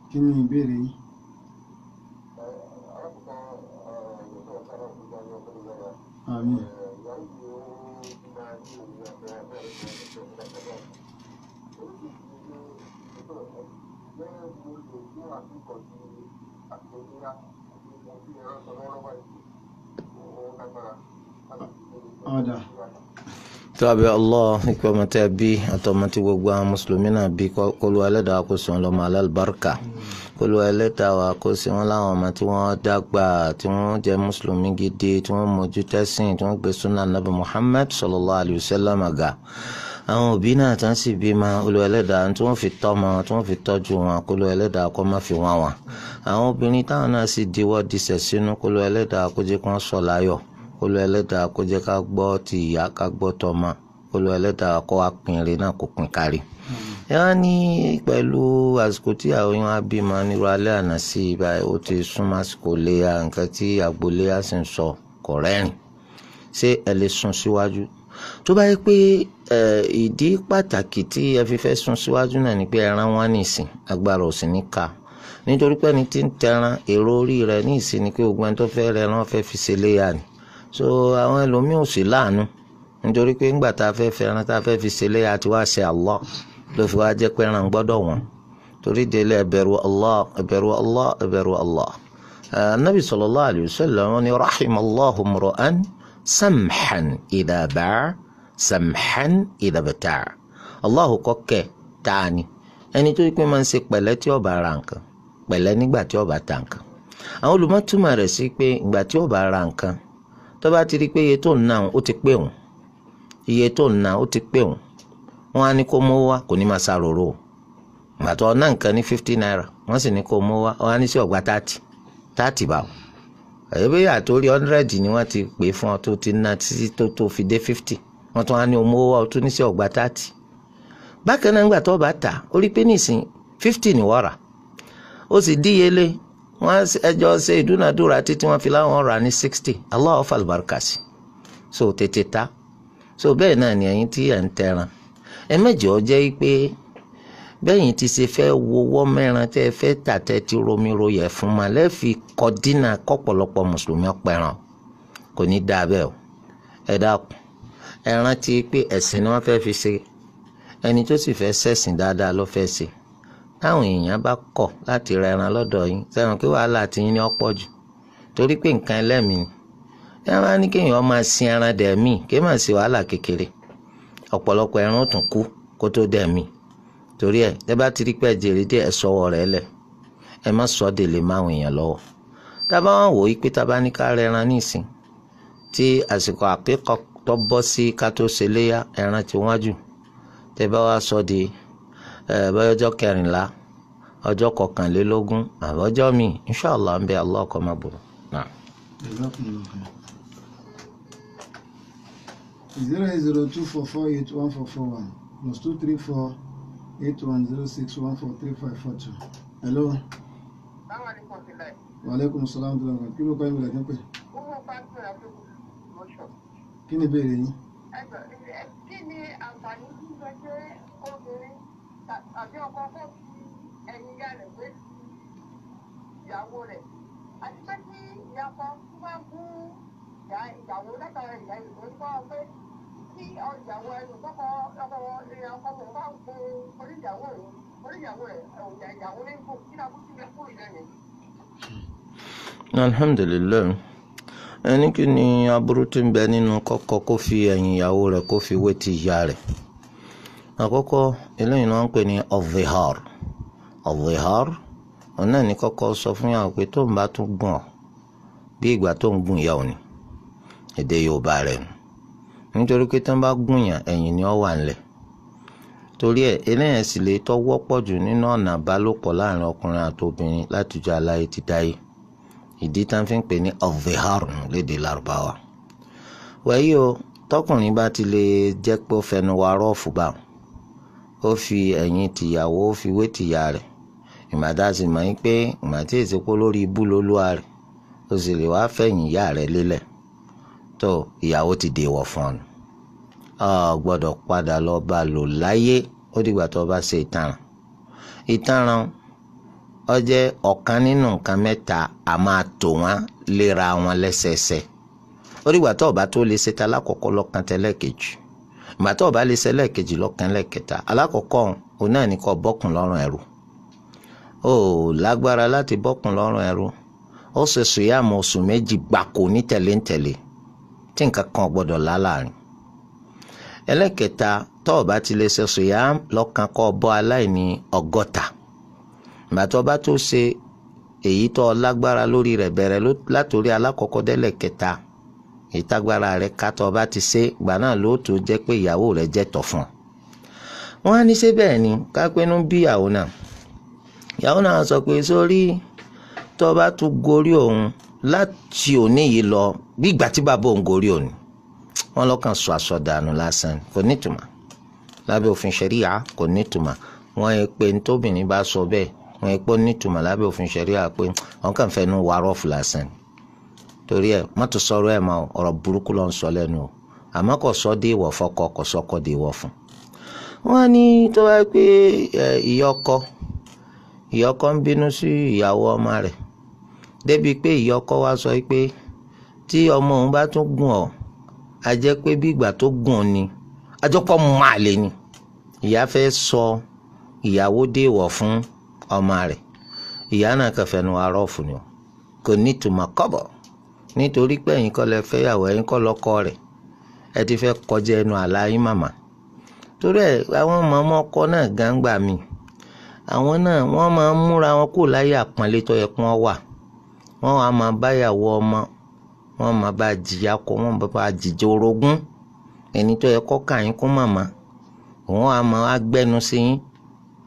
kí ni ìbéèrè yìí. àmín. tọ́bí Allah nípa ọmọ tẹ́ bí àtọmọ tí gbogbo àwọn mùsùlùmí náà bí k'Olúwa Ẹlẹ́dàá kó sí wọn lọ́mọ alálùbáríkà k'Olúwa Ẹlẹ́dàá kó sí wọn láwọn ọmọ tí wọ́n dàgbà tí wọ́n jẹ́ mùsùlùmí gidi tí wọ́n mójú tẹ́sìn tí wọ́n gbé sunnah Nabi Muhammad sallallahu alayhi wa sallam àgà àwọn òbí náà tán sì bí ma Olúwa Ẹlẹ́dàá tí wọ́n fi tọ́ ma tí wọ́n fi tọ́jú wọn k'Olúwa Ẹlẹ́dàá kó má fi wọ́n wọn àwọn obìnrin táwọn náà sì diwọ́ disẹ̀ sínú k'Olúwa Ẹlẹ́dàá kó jẹ́ kí wọ́n sọ̀ láyọ̀ Olúwa Ẹlẹ́dàá kó jẹ́ ká gbọ́ ti ìyá ká gbọ́ tọmọ Olúwa Ẹlẹ́dàá kó wá pín ire náà kó pín kárí. ẹ wá ní pẹ̀lú àsìkò tí àwọn yẹn wá bímọ nírú alẹ́ àná sí ibà ó ti súnmọ́ àsìkò léya nǹkan tí àgbòléyà sì ń sọ kò rẹ́rìn ṣé ẹ lè sún síwájú tó bá yẹ pé ìdí pàtàkì tí ẹ fi fẹ́ sún síwájú náà ni pé ẹran wọn nìsín agbára ò sì ní ká nítorí pé ẹni tí ń tẹran èrò orí rẹ̀ ní ìsinmi pé gbogbo ẹni tó fẹ́ rẹran fẹ́ fi ṣe léyà ni so àwọn ẹlòmíì ò sí láàánú nítorí pé ńgbà tá a fẹ́ fẹ́ràn tá a fẹ́ fi ṣe léyà tí wàá ṣe Allah ló fi wá jẹ́ pé ẹran gbọ́dọ̀ wọ́n torí délé ẹ bẹ̀rù Allah ẹ bẹ̀rù Allah ẹ bẹ̀rù Allah. Nabi sallallahu alayhi wa sallam wọ́n ní rahimallahu mura'an samhan idha ba'a samhan idha bata'a. Allahu kọ́kẹ́ tani ẹni tó yí pé máa ń ṣe pẹ̀lẹ́ tí ó bá ra nǹkan pẹ̀lẹ́ nígbà tí ó bá ta nǹkan. àwọn olùmọ̀túmọ̀ rẹ̀ sí pé ìgbà tí ó bá ra nǹkan tó bá ti rí pé iye tó ń ná ó ti pé òun iye tó ń ná ó ti pé òun wọ́n á ní kó mú wá kò ní máa ṣàròrò ìgbà tó ná nǹkan ní 50 naira wọ́n sì ní kó mú wá wọ́n á ní sí ọ̀gbà 30 báwo ẹ̀yẹ́bẹ́yà tó rí 100 ni wọ́n ti pè fún ọ tó ti ná títí tó fi dé 50 wọ́n tún á ní mú wá ó tún ní sí ọ̀gbà 30 bákan náà ńgbà tó bá tà ó rí pé nísìn 50 ni wọ́n rà ó sì díyelé wọ́n ẹjọ́ ṣe ìdúnadúrà títí wọ́n fi láwọn rà ní 60 Allah ó fàlùbáràkà sí so tètè ta so bẹ́ẹ̀ náà ni ẹ̀yin tí ẹ̀ ń tẹran ẹ mẹ́jọ jẹ́ pé bẹ́yìn ti ṣe fẹ́ wọ́wọ́ mẹ́ran tẹ́ ẹ fẹ́ tà tẹ́ ti romi royẹ̀ fún ma lẹ́ẹ̀fi kọ́ dínà kọ́pọ̀lọpọ̀ mùsùlùmí ọ̀pẹ̀ràn kò ní dáa bẹ́ẹ̀ o ẹ dákun ẹ rántí pé ẹ̀sìn ni wọ́n fẹ́ fi ṣe ẹni tó sì fẹ́ ṣẹ̀sìn dáadáa ló fẹ́ ṣe táwọn èèyàn bá kọ̀ láti rẹran lọ́dọ̀ yín sẹ́wọ̀n pé wàhálà tí yín ní ọ̀pọ̀ jù torí pé nǹkan ẹlẹ́mìí ni ẹ máa ní kéèyàn máa sin ẹran dẹ̀mí kí máa ṣe wàhálà kékeré ọ̀pọ̀lọpọ̀ ẹran ó tún kú kó tó dẹ̀mí torí ẹ bá ti rí pé jèrè díẹ̀ ẹ sọwọ́ rẹ̀ lẹ̀ ẹ má sọ délé máwọn èèyàn lọ́wọ́ tábà wọn wò ó pé tábà ní ká rẹran nísìn tí àsìkò àkíkọ tó bọ́ sí ká tó ṣe léyà ẹran ti wọ́n jù tẹ́ bá wá sọ di bọ́yọ́jọ́ 14 ọjọ́ 21 àbọ̀jọ́ mi inshallah ń bẹ Allah kọ́ máa bọ̀ náà. 08024481441 +2348106143542. Hello. Wa alaikum salaam tó lọ́kàn kí ló kọ́ ìwé lẹ́jọ́ pé. Kí ni ìbéèrè yín? Kí ni àǹfààní tí ó jẹ́ obìnrin tàbí ọkọ fẹ́ fi ẹ̀yìn ìyá rẹ̀ gbé ìyàwó rẹ̀ àti pé kí ìyàwó máa bú ìyàwó látara ìyá ìlú ń bọ́ pé kí ìyàwó ẹnu kọ́kọ́ ọkọ ọkọ bá ń bo oríyàwó rẹ̀ ìyàwó ní kò kí ni àbúrò ti lè kó ìlẹ̀ yẹn. Alhamdulillah ẹni kí ni aburú tí ń bẹ nínú kọ́kọ́ kó fi ẹ̀yìn ìyàwó rẹ̀ kó fi wé ti ìyá rẹ̀ àkọ́kọ́ eléyìí náà ń pè ní al-zihar òun náà ní kọ́kọ́ sọ fún yàwó pé tó ń bá tún gùn ọ́ bí ìgbà tó ń gùn ìyá òní èdè Yorùbá rẹ̀ nù nítorí pé tó ń bá gùn yàn ẹ̀yìn ni ó wà ńlẹ̀ torí ẹ̀ eléyìí sì lè tó wọ́pọ̀ jù nínú ọ̀nà àbálòpọ̀ láàrin ọkùnrin àti obìnrin látijọ́ aláyé ti dáyé ìdí tá ń fi ń pè ní al-zihar lédè Lárúbáwá wáyé o tọkùnrin bá ti lè jẹ́ pé ó fẹnu wa rọ́ọ̀fù bá ó fi ẹ̀yìn tìyàwó ó fi wé tìyà rẹ̀ ìmọ̀dá sì mọ̀ yín pé ìmọ̀tí ìsìnkú lórí ibú lólúwa rẹ̀ ó sì lè wá fẹ̀yìn ìyá rẹ̀ lélẹ̀ tó ìyàwó ti dèwọ̀ fún ọ gbọ́dọ̀ padà lọ bá lò láyé ó dìgbà tó bá ṣe ìtaràn ó jẹ́ ọ̀kan nínú nǹkan mẹ́ta a máa tò wọ́n léra wọn lẹ́sẹẹsẹ ó dìgbà tó bá tó lè ṣe ta alákọ̀ọ́kọ́ lọ́kàn tẹ́lẹ̀ kejì ìgbà tó bá lè ṣe lẹ́ẹ̀kejì lọ́kàn lẹ́ẹ̀kẹta alákọ̀ọ́kọ́ òun náà ní kó bọ́kùn lọ́rùn ẹrú ó lágbára láti bọ́kùn lọ́rùn ẹrú ó ṣe sùyàmù oṣù 2 gbáko ní tẹ̀léńtẹ̀lé tí nǹkan kan gbọ́dọ̀ láàrin ẹlẹ́kẹta tó bá ti lè ṣe sùyàmù lọ́kàn kó bọ́ aláìní 60 ìgbà tó bá tó ṣe èyí tó lágbára lórí rẹ̀ bẹ̀rẹ̀ látòrí alákọ̀ọ́kọ́ délẹ̀ kẹta ìtagbára rẹ̀ ká tó bá ti ṣe ìgbà náà ló tó jẹ́ pé ìyàwó rẹ̀ jẹ́ tọ̀ fún ọ. wọ́n á ní ṣé bẹ́ẹ̀ ni kápẹ́nu bí ìyàwó náà sọ pé sórí tó bá tún gorí òun láti òní yìí lọ bí ìgbà tí bàbá òun gorí òun wọ́n lọ́kàn sọ àsọdànù lásán kò nítumọ̀ lábẹ́ òfin ṣẹ̀ríà kò nítumọ̀ wọ́n yẹ pé ntóbìnrin bá sọ bẹ́ẹ̀ wọ́n yẹ pé nítumọ̀ lábẹ́ òfin ṣẹ̀ríà pé wọ́n kàn fẹ́ nu wàrọ̀ fúlàsán torí ẹ má tó sọ̀rọ̀ ẹ mọ́ ọ̀rọ̀ burúkú ló ń sọ lẹ́nu o àmọ́ kò sọ dé ìwọ fọ́kọ kò sọkọ dé ìwọ fún. wọ́n ní tó bá pé ìyá ọkọ ìyá ọkọ ń bínú sí ìyàwó ọmọ rẹ̀ débi pé ìyá ọkọ wá sọ pé tí ọmọ òun bá tún gùn ọ́ a jẹ́ pé bí ìgbà tó gùn ọ́ ni àjọpọ̀ máa lè ní. ìyá fẹ́ sọ ìyàwó déèwọ̀ fún ọmọ rẹ̀, ìyá náà kẹfẹ́ nu arọ́ fún ni o, kò ní ìtumọ̀ kọ́bọ̀, nítorí pé ẹ̀yin kọ́ lẹ fẹ́ yàwó, ẹ̀yin kọ́ lọ́kọ rẹ̀, ẹ ti fẹ́ kọjá ẹnu àlá yín màmá. torí ẹ̀ àwọn mọ̀mọ́ ọkọ náà gàǹgbà mi, àwọn náà wọ́n máa ń múra wọn kó láyé àpọ́nlé tó yẹ kí wọ́n wà. wọ́n á máa báyàwó ọmọ, wọ́n máa bá jìyà kọ, wọ́n máa bá jìjẹ orogún, ẹni tó yẹ kọ́ kà yín kún màmá, wọ́n á máa gbẹ́nu sí yín,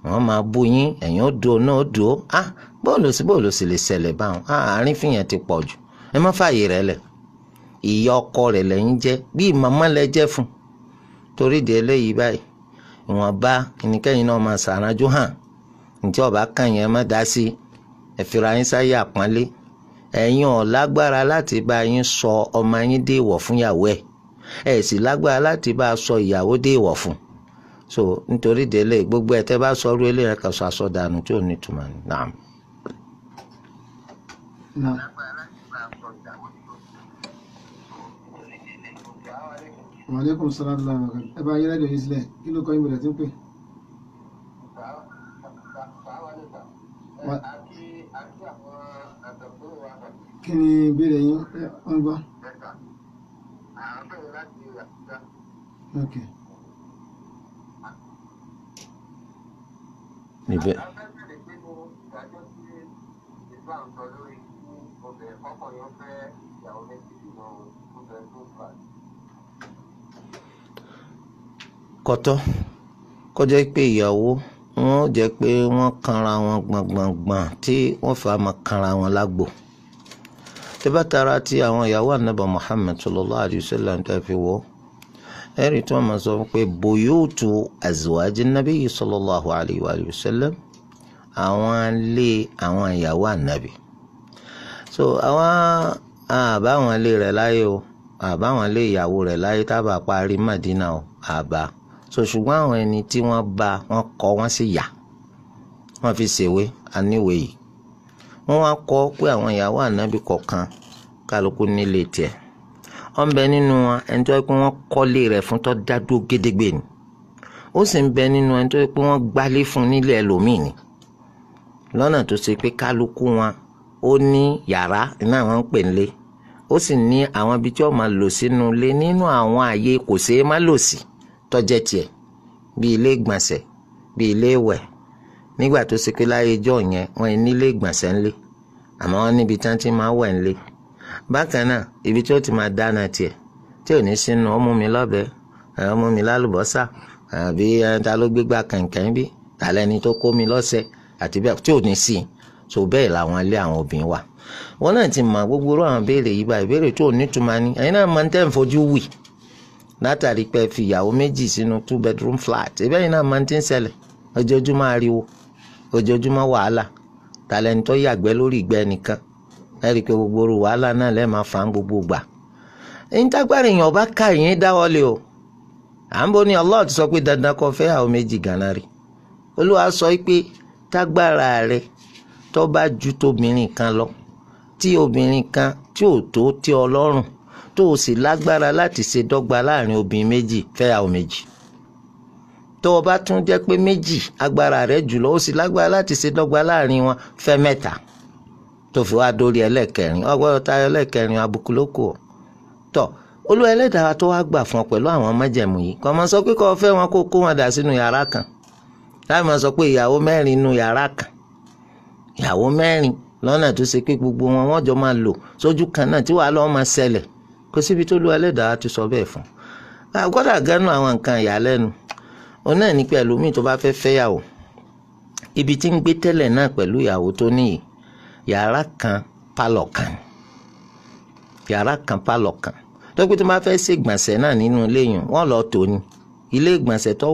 wọ́n máa bú yín, ẹ̀yin ó dùn náà ó dùn ó. bóòlù sì lè ṣẹlẹ̀ báwọn. àárín fìyàn ti pọ̀ jù, ẹ má fààyè rẹ̀ lẹ̀. ìyá ọkọ rẹ̀ lẹ́yìn jẹ́ bí màmá lẹ jẹ́ fún. torí di eléyìí báyìí ìwọ̀nba ẹnikẹ́yìn náà máa ṣàránjú hàn, ǹjẹ́ ọba kàn yẹn má dá sí, ẹ fira yín sáyé àpọ́nlé. ẹ̀yin ò lágbára láti bá yín sọ ọmọ yín déèwọ̀ fún ìyàwó ẹ̀ sì lágbára láti bá a sọ ìyàwó déèwọ̀ fún. so nítorí délé gbogbo ẹ̀ tẹ́ bá sọ orí eléyìí kan sọ àsọdànù tí ò ní túmọ̀ ní. naam. Wàlékùm sàlámù aláwọ̀ ẹ bá yẹ lẹ́dọ̀ yìí sílẹ̀, kí ló kọ́ yín bẹ̀rẹ̀ tí ń pè? Kí ni ìbéèrè yín wọ́n gbọ́? Ok. níbẹ̀. kọ́tọ́ kó jẹ́ pé ìyàwó wọn ò jẹ́ pé wọ́n kanra wọn gbọ̀ngbọ̀ngbọ̀n tí wọ́n fà á máa kanra wọn lágbo. tẹ́bá tara tí àwọn ìyàwó ànábì Muhammad sallallahu alayhi wa sallam tó fi wọ́ ẹ̀rí tí wọ́n máa sọ pé buyutu azwaji nabi sallallahu alayhi wa sallam, àwọn ilé àwọn ìyàwó ànábì. so àwọn àbáwọn ilé rẹ̀ láyé o, àbáwọn ilé ìyàwó rẹ̀ láyé tábà parí Madina o àbá. so ṣùgbọ́n àwọn ẹni tí wọ́n bá wọn kọ́ wọ́n sì yà, wọ́n fi ṣèwé àníwèé yìí. wọ́n wá kọ́ pé àwọn ìyàwó ànábì kọ̀ọ̀kan kálukú nílé tiẹ̀. wọ́n ń bẹ nínú wọn ẹni tó yẹ pé wọ́n kọ́lé rẹ̀ fún tó dádúró gédégbé ni, ó sì ń bẹ nínú ẹni tó yẹ pé wọ́n gbálé fún nílé ẹlòmíì ni, lọ́nà tó ṣe pé kálukú wọn ó ní yàrá iná wọn ń pè nílé, ó sì ní àwọn ibi tí wọ́n máa lò sínú ilé nínú àwọn ààyè kò ṣeé má lò sí tọ́jẹ́ tiẹ̀, bí ilé ìgbọ̀nsẹ̀, bí ilé ìwẹ̀. nígbà tó ṣe pé láyé ijọ́ yẹn wọ́n ní ilé ìgbọ̀nsẹ̀ ńlé, àmọ́ wọ́n níbi tí wọ́n ti máa wẹ̀ ńlé. bákan náà ibi tí ó ti máa dáná tiẹ̀ tí ò ní sínú ọmú mi lọ́bẹ̀, ọmú mi lálùbọ́sà, àbí ta ló gbégbá kànkàn bí, tàlẹ́ni tó kó mi lọ́sẹ̀ àti bẹ́ẹ̀ tí ò ní sí. so bẹ́ẹ̀ làwọn ilé àwọn obìnrin wà. wọ́n náà ti mọ gbogbo irú àwọn béèrè yìí bá ìbéèrè tó nítumọ̀ ni, ẹ̀yin náà máa ń tẹ́ ń fojú wì látàrí pé fi ìyàwó méjì sínú 2 bedroom flat. ẹ̀bẹ́ yìí náà máa ń ti ń ṣẹlẹ̀ ojoojúmọ́ ariwo, ojoojúmọ́ wàhálà, tàlẹ́ni tó yàgbẹ́ lórí ìgbẹ́ nìkan, ẹ rí i pé gbogbo orú wàhálà náà lẹ́ẹ̀ máa fà ń gbogbo gbà. ẹ̀yin tágbára èèyàn bá ká ìyẹn dáwọ́lé o. à ń bọ̀ ní Allah ti sọ pé dandan kó fẹ́ àwọn méjì gánà rí. Olúwa sọ pé tágbára rẹ tó bá ju tóbìnrin kan lọ, tí obìnrin kan tí ò tó tí ọlọ́run, tó o sì lágbára láti ṣe dọ́gba láàrin obìnrin méjì, fẹ́ àwọn méjì. tó o bá tún jẹ́ pé méjì agbára rẹ jùlọ, ó sì lágbára láti ṣe dọ́gba láàrin wọn, fẹ́ mẹ́ta. tó fi wá dórí ẹlẹ́kẹrin, ọgbọ́dọ̀ tayọ ẹlẹ́kẹrin, àbùkù ló kù ọ́. tọ́ Olúwa ẹlẹ́dàá tó wá gbà fún ọ pẹ̀lú àwọn májẹ̀mú yìí, kò máa sọ pé kó fẹ́ wọn kó wọn dà sínú yàrá kan, láì máa sọ pé ìyàwó mẹ́rin nínú yàrá kan, ìyàwó mẹ́rin lọ́nà tó ṣe pé gbogbo wọn wọ́n jọ máa lò sójú kan náà tí wàá lọ́ọ́ máa ṣẹlẹ̀. kò síbi tó Olúwa ẹlẹ́dàá ti sọ bẹ́ẹ̀ fún. àgọ́dà gánú àwọn nǹkan ìyàlẹ́nu òun náà ní pé ẹlòmíì tó bá fẹ́ fẹ́yàwó, ibi tí ń gbé tẹ́lẹ̀ náà pẹ̀lú ìyàwó tó níyì, yàrá kan pálọ̀ kan, yàrá kan pálọ̀ kan. tó pé tó máa fẹ́ ṣe ìgbọ̀nsẹ̀ náà nínú ilé yìí wọ́n lọ tò ní ilé ìgbọ̀nsẹ̀ tó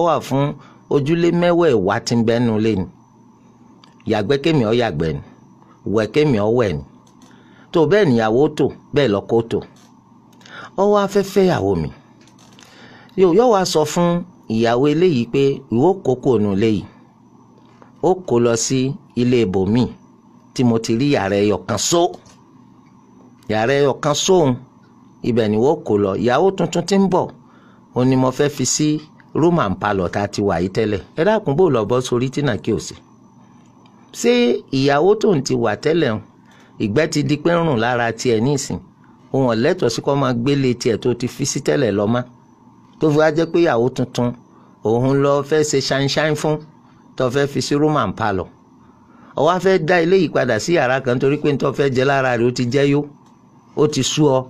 wà fún ojúlé mẹ́wẹ̀ẹ̀wá tí ń bẹ́nu lé ni. yàgbẹ́ kémi ọ́ yàgbẹ́ ni, wẹ̀ kémi ọ́ wẹ̀ ni. tó bẹ́ẹ̀ níyàwó tò bẹ́ẹ̀ lọ́kọ tò. ọ wá fẹ́ fẹ́yàwó mi, yóò wá sọ fún ìyàwó eléyìí pé ìwọ kókó nù léyìí, ó kó lọ sí ilé ibòmíì tí mo ti rí yàrá ẹyọ kan yàrá ẹyọ kan sóhun ibẹ̀ ni wọ́n kó lọ. ìyàwó tuntun tí ń bọ̀ òun ni mo fẹ́ fi sí room and parlour tá a ti wà yìí tẹ́lẹ̀. ẹ dákun bó lọ bọ́ sórí tí náà kí o sí. ṣé ìyàwó tó ń ti wà tẹ́lẹ̀ ń ìgbẹ́ ti di pé ń rùn lára tiẹ̀ nísìn òun ọ̀lẹ́tọ̀ sí kó máa gbélé tiẹ̀ tó ti fi sí tẹ́lẹ̀ lọ mọ́ tó fi wá jẹ́ pé ìyàwó tuntun òun lọ fẹ́ ṣe ṣáínṣáín fún tó fẹ́ fi sí room and parlour. ó wá fẹ́ dá ilé yìí padà sí yàrá kan torí pé tó fẹ́ jẹ lára rẹ̀ ó ti jẹ́ yó ó ti sú ọ.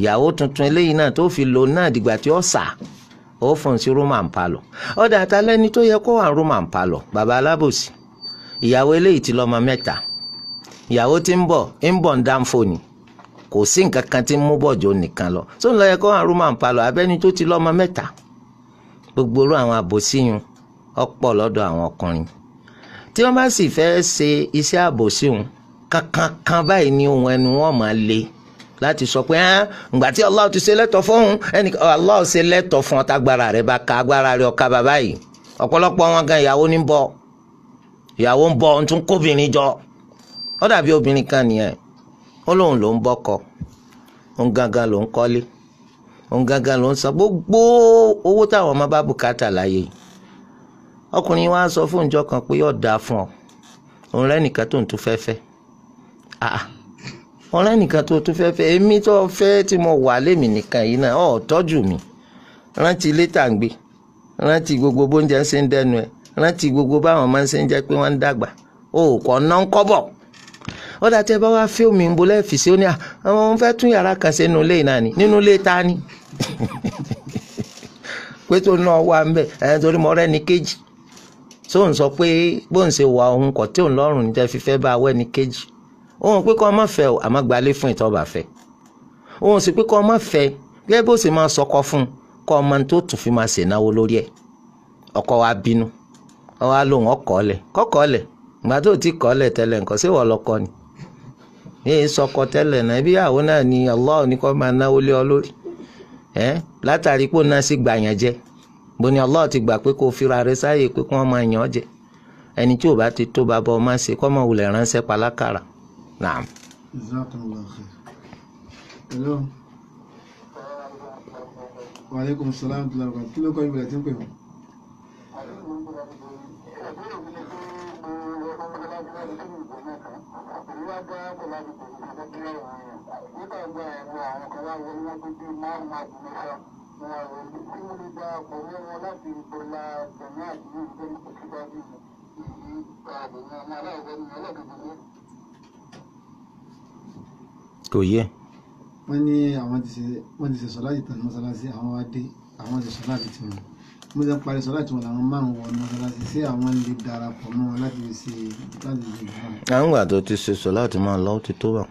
ìyàwó tuntun eléyìí náà tó fi lò náà dìgbà tí ó sà ó fún un sí room and parlour. ọ̀dà àtàlẹ́ni tó yẹ kó wà room and parlour bàbá alábòsí. ìyàwó eléyìí ti lọ́mọ mẹ́ta. ìyàwó tí ń bọ̀ ń dáńfò ni kò sí nǹkan kan tí ń mú bọ̀jọ́ nìkan lọ. tó ń lọ yẹ kó wà room and parlour abẹ́ni tó ti lọ́mọ mẹ́ta. gbogbo orú àwọn àbòsíyun ọ̀pọ̀ lọ́dọ̀ àwọn ọkùnrin. tí wọ́n bá sì fẹ́ ṣe iṣẹ́ àbòsíyun kankan báyìí ni ohun ẹnu wọn máa le láti sọ pé ǹgbà tí Allah ti ṣe lẹ́tọ̀ fún ẹnì Allah ṣe lẹ́tọ̀ fún ọ̀tá agbára rẹ̀ bá ka agbára rẹ̀ ọ̀ka bàbá yìí. ọ̀pọ̀lọpọ̀ wọn gan ìyàwó ń bọ̀ ń tún kóbìnrin jọ. ó dàbí obìnrin kan nìyẹn ó lóun ló ń bọ́kọ òun gangan ló ń kọ́lé òun gangan ló ń san gbogbo owó táwọn ọmọ bá bùkátà láyé. ọkùnrin wa sọ fún ìjọ kan pé yóò dáa fún ọ òun rẹ́nìkan tó ń tún fẹ́fẹ́ ọ̀rẹ́ nìkan tó tún fẹ́fẹ́ èmi tó fẹ́ tí mo wà lémi nìkan yìí náà ọ̀ tọ́jú mi rántí ilé tá ń gbé rántí gbogbo bóúnjẹ ń ṣe ń dẹnu ẹ rántí gbogbo báwọn máa ń ṣe ń jẹ́ pé wọ́n ń dàgbà ó kọ́ ná ń kọ́bọ̀. ó dà tẹ́ bá wá fẹ́ omi ń bolẹ́ fi sí ó ní àwọn fẹ́ tún yàrá kan ṣe nínú ilé náà ni nínú ilé ta ni pé tó náà wà ń bẹ̀ torí mo rẹ́ ní kejì tó ń sọ pé bóun ṣe wà òun kọ̀ tí òun lọ́rùn ní tẹ́ fi fẹ́ bá wẹ́ ní kejì. òun pé kọ́ ọmọ fẹ́ o àmọ́ gbalé fún ìtọ́ba fẹ́. òun sì pé kọ́ ọmọ fẹ́ gẹ́gẹ́ bó ṣe máa sọkọ fún un kọ́ ọmọ tó tún fi máa ṣènáwó lórí ẹ̀. ọkọ wa bínú ọ wá lóun ọkọ̀ọ́lẹ̀ kọ́kọ́ọ́lẹ̀ ìgbà tó ti kọ́ọ́lẹ̀ tẹ́lẹ̀ nǹkan ṣé wọ́n lọ́kọ ni. yéé sọkọ tẹ́lẹ̀ náà ibi ìyàwó náà ni Allah ní kọ́ máa náwó lé ọ lórí. látàrí pé òun náà sì gbà yàn jẹ bó ni Allah ti gbà pé kó fira rẹ sáyè pé kí wọ́n máa yàn ọ́ jẹ ẹni tí ò bá ti tó bàbá ọ máa ṣe kọ́ máa wulẹ̀ ránṣẹ́ palákàrà. Naam. Jazakallah khair. Hello. Wa alaikum salaam wa rahmatullahi wa barakatuh. Kí ló kọ́ ìbẹ̀rẹ̀ tí ń pè wọ́n? Kò yẹ. Wọ́n ní àwọn ti ṣe sọ́láàtì tán ní mọ́sálásí àwọn wá dé àwọn ti sọ́láàtì tí wọ́n mo ti parí sọ́láàtì wọn làwọn márùn wọn ní mọ́sálásí ṣé àwọn lè darapọ̀ mọ́ wọn láti ṣe ìgbà. àwọn ìgbà tó ti ṣe sọ́láàtì máa lọ ti tó bá.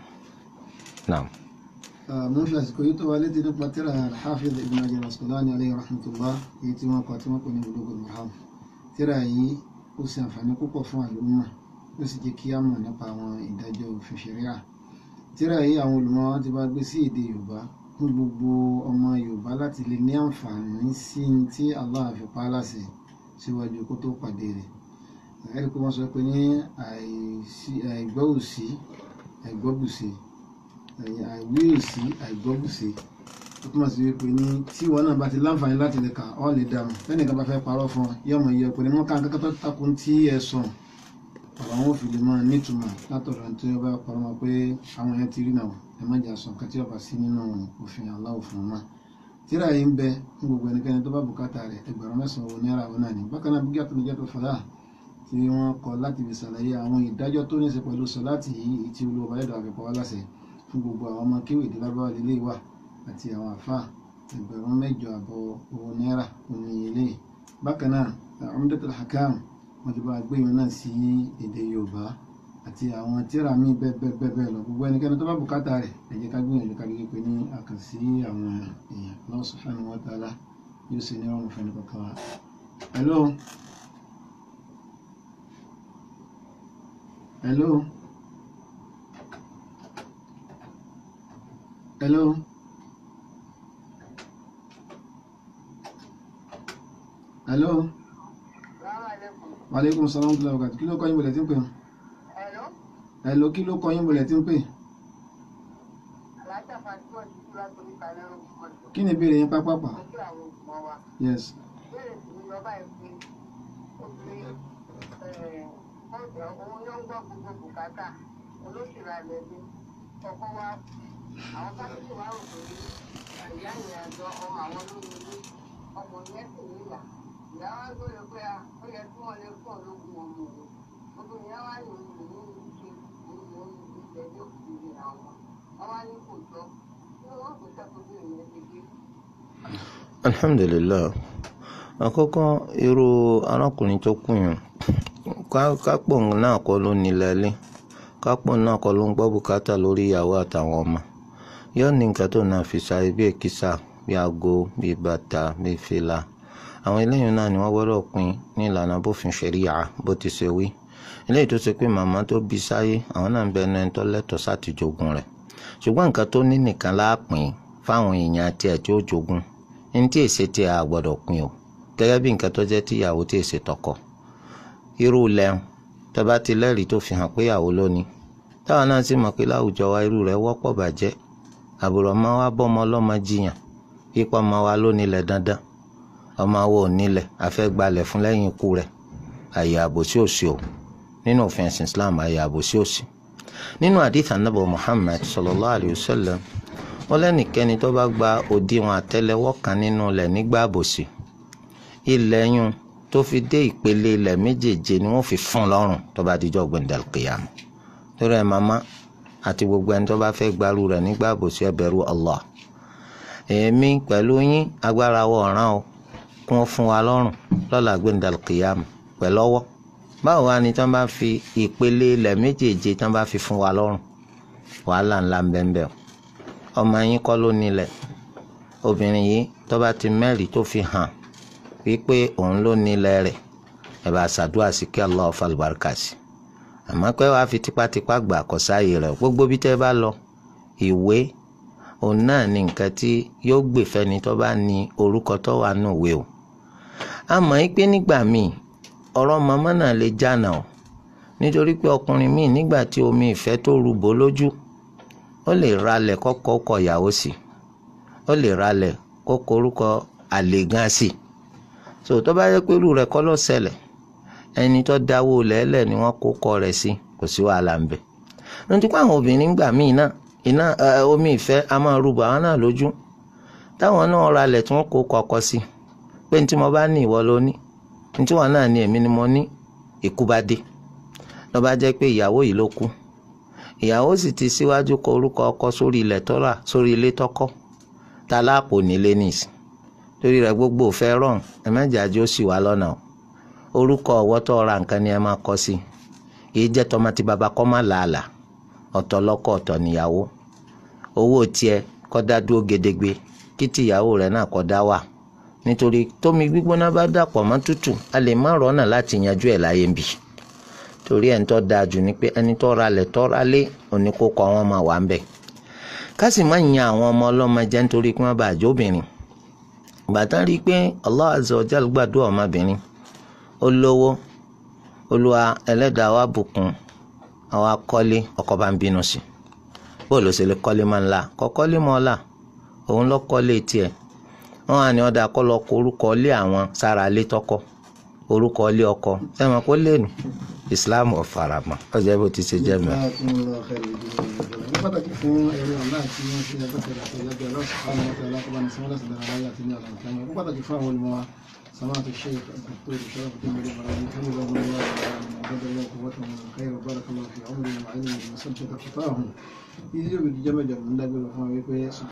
mo ń fi àsìkò yìí tó wá létí nípa tírà al-Hafiz Ibn Hajar al-Asqalani alayhi rahmatullah èyí tí wọ́n kọ tí wọ́n kọ ní Bulughul Maram. tírà yìí ó ṣe àǹfààní púpọ̀ fún àlùmọ́ ó sì jẹ́ kí á mọ̀ nípa àwọn ìdájọ́ òfin ṣẹ̀ríà. tírà yìí àwọn olùmọ̀ wọn ti bá gbé sí èdè Yorùbá fún gbogbo ọmọ Yorùbá láti lè ní àǹfààní sí tí Allah fi pa á láṣẹ síwájú kó tó pàdé rẹ̀. ẹ̀rí pé wọ́n sọ pé ní àìgbọ́ òsì àìgbọ́bùsì àìwí òsì àìgbọ́bùsì ó túmọ̀ sí wípé ní tí wọn náà bá ti láǹfààní láti lè kà ọ́ lè dànù lẹ́nìkan bá fẹ́ parọ́ fún ọ yọmọ iye ọkùnrin mọ́ káàkiri tó takùn tí ẹ sọ ọ̀rọ̀ àwọn òfin lè máa nítumọ̀ látọ̀rọ̀ tí ó bá parọ́ mọ́ pé àwọn èèyàn ti rí náà ẹ má jà sọ nǹkan tí ó bá sí nínú òfin aláwọ̀ fún wọn. tírà yìí ń bẹ fún gbogbo ẹnikẹ́ni tó bá bùkátà rẹ̀ ẹgbẹ̀rún 9 owó náírà wọn náà ní. bákan náà bíkẹ́ àtúnjẹ́ tó fọlá tí wọ́n kọ láti fi ṣàlàyé àwọn ìdájọ́ tó ní í ṣe pẹ̀lú sọ̀láàtì yìí tí olówó báyìí dàbí pa wá láṣẹ fún gbogbo àwọn ọmọ kéwì ìdílábáwá lílé wà àti àwọn àfáà ẹgbẹ̀rún 8 àbọ̀ owó náírà ní ilé. bákan náà Umdatul Ahkam wọ́n ti bá gbéyìn náà sí èdè Yorùbá àti àwọn tírà míì bẹ́ẹ̀ lọ. gbogbo ẹnikẹ́ni tó bá bùkátà rẹ̀ ẹ jẹ́ ká gbìyànjú ká gbé pé ní àkànṣí àwọn èèyàn Allah subhanahu wa ta'ala yóò ṣe ní ọrùn fún ẹnì kọ̀ọ̀kan wa. Hello. Hello. Hello. Hello. Wa alaikum salaam wa rahmatullahi wa barakatuh. Kí ló kọ́ yín bọ̀lẹ̀ tí ń pè? Hello? Hello, kí ló kọ́ yín bọ̀lẹ̀ tí ń pè? Alájà Fatima ti kúrò torí kalẹ́ ọ̀gbọ̀n. Kí ni ìbéèrè yín pápápá? Mo kí àwọn olùmọ̀ wa. Yes. Ìbéèrè tí mo lọ báyìí pé obìnrin òun yóò ń gbọ́ gbogbo bùkátà olóṣèlú alẹ́ ní ọkọ wa àwọn fásitì wa rò pé ìyá ìrìn àjọ ọmọ àwọn lórí ilé ọmọ yẹn sì níyà ìyá wa gbọ́dọ̀ pé ó yẹ kí wọ́n lè fún ológun ọmọ òun gbogbo ìyá wa ní ìlú ní ìṣe ìlú ilẹ̀ ní òkú ìlú àwọn wọn wá ní kò jọ kí wọ́n kò sẹ́kọ̀ọ́ ìrìn ti gbé. alhamdulillah àkọ́kọ́ irú arákùnrin tó kù yẹn kápọ̀ náà kọ́ ló nílẹ̀ ilé kápọ̀ náà kọ́ ló ń gbọ́ bùkátà lórí ìyàwó àtàwọn ọmọ yóò ní nǹkan tó náà fi ṣàì bí èkìsà bí aago bí bàtà bí fìlà àwọn eléyìí náà ni wọ́n gbọ́dọ̀ pín ní ìlànà bófin ṣẹ̀ríyà bó ti ṣe wí eléyìí tó ṣe pé màmá tó bí sáyé àwọn náà ń bẹ ẹni tó lẹ́tọ̀ọ́ sáti jogún rẹ̀ ṣùgbọ́n nǹkan tó ní nìkan láàpín fáwọn èèyàn àti ẹ̀ tí ó jogún ní tí èsì tí a gbọ́dọ̀ pín o gẹ́gẹ́ bí nǹkan tó jẹ́ tíyàwó tí èsì tọkọ irú lẹ́hùn tó bá ti lẹ́rìí tó fi hàn pé ìyàwó lónìí táwọn náà sì mọ̀ pé láwùjọ wa irú rẹ̀ wọ́pọ̀ bàjẹ́ àbúrò ọmọ wa bọ́mọ ọlọ́mọ jiyàn pípọ́ ọmọ wa ló nílẹ̀ dandan ọmọ wa ò nílẹ̀ afẹ́ gbalẹ̀ fún lẹ́yìn ikú rẹ̀ àyè àbòsí òsì o nínú òfin ẹ̀sìn Islam àyè àbòsí òsì nínú àdìsí Ànábì Muhammad sallallahu alayhi wa sallam wọ́n lẹ́nìkẹ́ni tó bá gba òdiwọ̀n àtẹ́lẹwọ́ kan nínú ilẹ̀ nígbà àbòsí ilẹ̀ yún tó fi dé ìpele ilẹ̀ méjèèje ni wọ́n fi fún lọ́rùn tó bá dijọ́ gbẹ̀ndẹ̀l qiyam torí ẹ̀ màmá àti gbogbo ẹni tó bá fẹ́ gbarú rẹ̀ nígbà àbòsí ẹ bẹ̀rù Allah èmi pẹ̀lú yín agbára wọ ọ̀ràn o kún fún wa lọ́rùn lọ́la gbẹ̀ndẹ̀l qiyam pẹ̀lú ọwọ́ báwo wá ni tí wọ́n bá fi ìpele ilẹ̀ méjèèje tí wọ́n bá fi fún wa lọ́rùn wàhálà ńlá ń bẹ́ẹ̀ bẹ́ẹ̀ ọmọ yín kọ́ ló nílẹ̀ obìnrin yìí tó bá ti mẹ́rìí tó fi hàn wípé òun ló nílẹ̀ rẹ̀ ẹ bá ṣàdúrà sí kí Allah fa àlùbáríkà sí àmọ́ pé wàá fi tipátipá gbà kọ́ sáàyè rẹ̀ gbogbo bí tẹ́ bá lọ ìwé òun náà ní nǹkan tí yóò gbè fẹ́ni tó bá ní orúkọ tó wà nù ìwé o àmọ́ yìí pé nígbà míì ọ̀rọ̀ màmá náà lè jànà o nítorí pé ọkùnrin míì nígbà tí omi ìfẹ́ tó rúbọ lójú ó lè ralẹ̀ kọ́kọ́ kọ ìyàwó sí ó lè ralẹ̀ kókó orúkọ àlègán sí so tó bá yẹ pé irú rẹ̀ kọ́ ló ṣẹlẹ̀ ẹni tó dáwó lẹ́lẹ̀ ni wọ́n kó kọ rẹ̀ sí kò sí wàhálà ń bẹ̀ nítorí pé àwọn obìnrin gbà míì náà omi ìfẹ́ a máa rúbọ àwọn náà lójú táwọn náà ralẹ̀ tí wọ́n kó kọ́kọ́ sí pé ní tí mo bá ní ìwọ ló ní ní tí wọn náà ní èmi ni mo ní ikú bá dé ló bá jẹ́ pé ìyàwó yìí ló kú ìyàwó sì ti síwájú kọ orúkọ ọkọ sórí ilẹ̀ tọ́ra sórí ilé tọ́kọ́ ta láàpò nílé nìsí torí rẹ̀ gbogbo òfẹ́ rọrùn ẹ̀mẹ́jàjú ó sì wá lọ́nà orúkọ ọ̀wọ́ tó ra nǹkan ni ẹ máa kọ sí èyí jẹ́ tọmọ tí baba kọ́ má làálà ọ̀tọ̀ lọ́kọ ọ̀tọ̀ níyàwó owó tiẹ̀ kọ́ dá dúró gedegbe kí tìyàwó rẹ̀ náà kọ́ dá wà nítorí tómi gbígbóná bá dàpọ̀ mọ́ tútù a lè má rọ́nà láti yanjú ẹ̀ láyé ń bì torí ẹni tó dáa jù ni pé ẹni tó ralẹ̀ tó ralé oníkókó àwọn máa wà ń bẹ̀ ká sì má yan àwọn ọmọ ọlọ́mọ jẹ́ nítorí pé wọ́n bá àjọ obìnrin gbàtán rí i pé Allah azza wa jal gbàdúrà ọmọbìnrin ó lówó Olúwa ẹlẹ́dàá wa bùkún àwọn akọ́lé ọkọ bá ń bínú sí bó ló ṣe lè kọ́lé máa ń la kọ́kọ́lé mọ́ ọ́lá òun lọ́ kọ́lé tiẹ̀ wọ́n á ní ọ̀dà kọ́ lọ kó orúkọ ilé àwọn sára ilé tọ́kọ orúkọ ilé ọkọ sẹ́wọ̀n kó lè nù Islam ọ̀farama ọjọ́ bó ti ṣe jẹ́ mọ́. pàtàkì fún ẹ̀rọ ọ̀la àti wọn ṣe ẹgbẹ́ tẹ̀lé àtẹ̀lẹ́gbẹ̀ lọ́sọ̀rọ̀ àwọn ọ̀tẹ̀ alákọ̀ọ́bá ní sọ́wọ́n lẹ́sìn dára láyé àti ní àlàǹtàní ó pàtàkì fún àwọn olùmọ̀ wa سماعة الشيخ الدكتور شرف الدين الإبراهيمي كمل الله وعبد الله قوته من الخير وبارك الله في عمره وعلمه وسدد خطاه. يجب الجمع من دابل